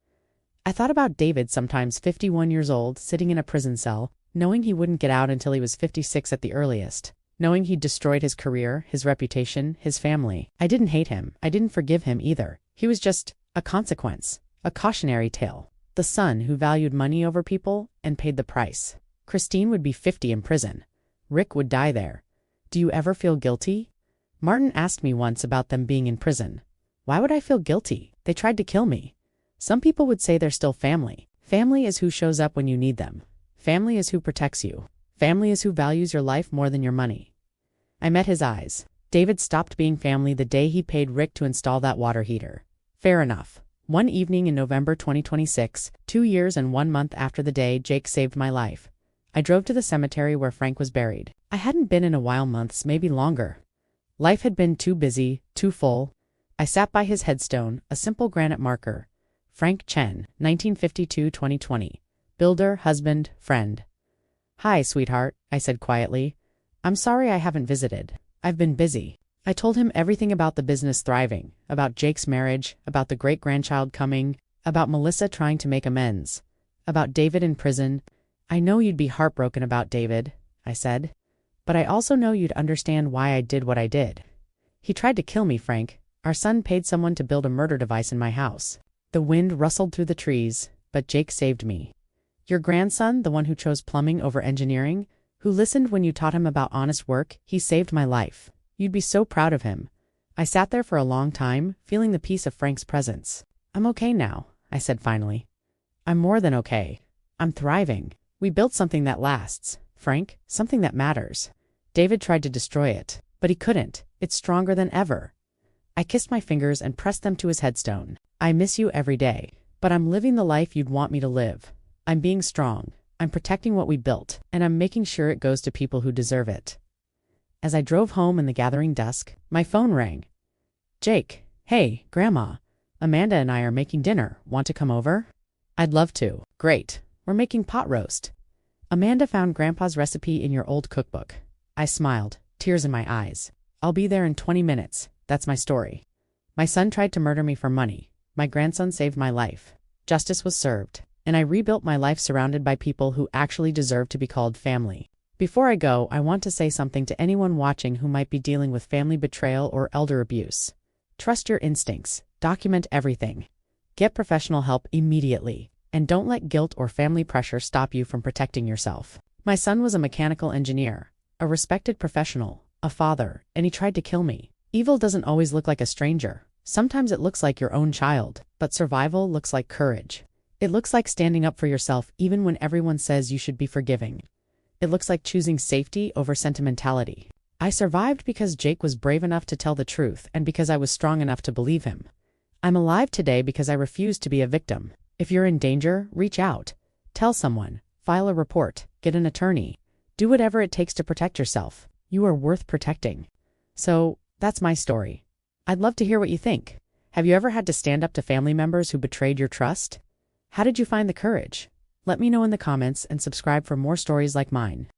I thought about David, sometimes 51 years old, sitting in a prison cell, knowing he wouldn't get out until he was 56 at the earliest, knowing he'd destroyed his career, his reputation, his family. I didn't hate him. I didn't forgive him either. He was just a consequence, a cautionary tale. The son who valued money over people and paid the price. Christine would be 50 in prison. Rick would die there. Do you ever feel guilty? Martin asked me once about them being in prison. Why would I feel guilty? They tried to kill me. Some people would say they're still family. Family is who shows up when you need them. Family is who protects you. Family is who values your life more than your money. I met his eyes. David stopped being family the day he paid Rick to install that water heater. Fair enough. One evening in November 2026, 2 years and 1 month after the day Jake saved my life, I drove to the cemetery where Frank was buried. I hadn't been in a while, months, maybe longer. Life had been too busy, too full. I sat by his headstone, a simple granite marker. Frank Chen, 1952-2020. Builder, husband, friend. "Hi, sweetheart," I said quietly. "I'm sorry I haven't visited. I've been busy." I told him everything about the business thriving, about Jake's marriage, about the great-grandchild coming, about Melissa trying to make amends, about David in prison. "I know you'd be heartbroken about David," I said, "but I also know you'd understand why I did what I did. He tried to kill me, Frank. Our son paid someone to build a murder device in my house. The wind rustled through the trees, but Jake saved me. Your grandson, the one who chose plumbing over engineering, who listened when you taught him about honest work, he saved my life. You'd be so proud of him. I sat there for a long time, feeling the peace of Frank's presence. I'm okay now, I said finally. I'm more than okay. I'm thriving. We built something that lasts, Frank, something that matters. David tried to destroy it, but he couldn't. It's stronger than ever. I kissed my fingers and pressed them to his headstone. I miss you every day, but I'm living the life you'd want me to live. I'm being strong. I'm protecting what we built, and I'm making sure it goes to people who deserve it. As I drove home in the gathering dusk, my phone rang. Jake, hey, Grandma. Amanda and I are making dinner. Want to come over? I'd love to. Great. We're making pot roast. Amanda found Grandpa's recipe in your old cookbook. I smiled, tears in my eyes. I'll be there in 20 minutes. That's my story. My son tried to murder me for money. My grandson saved my life. Justice was served, and I rebuilt my life surrounded by people who actually deserve to be called family. Before I go, I want to say something to anyone watching who might be dealing with family betrayal or elder abuse. Trust your instincts. Document everything. Get professional help immediately. And don't let guilt or family pressure stop you from protecting yourself. My son was a mechanical engineer, a respected professional, a father, and he tried to kill me. Evil doesn't always look like a stranger. Sometimes it looks like your own child, but survival looks like courage. It looks like standing up for yourself even when everyone says you should be forgiving. It looks like choosing safety over sentimentality. I survived because Jake was brave enough to tell the truth and because I was strong enough to believe him. I'm alive today because I refused to be a victim. If you're in danger, reach out. Tell someone. File a report. Get an attorney. Do whatever it takes to protect yourself. You are worth protecting. So, that's my story. I'd love to hear what you think. Have you ever had to stand up to family members who betrayed your trust? How did you find the courage? Let me know in the comments and subscribe for more stories like mine.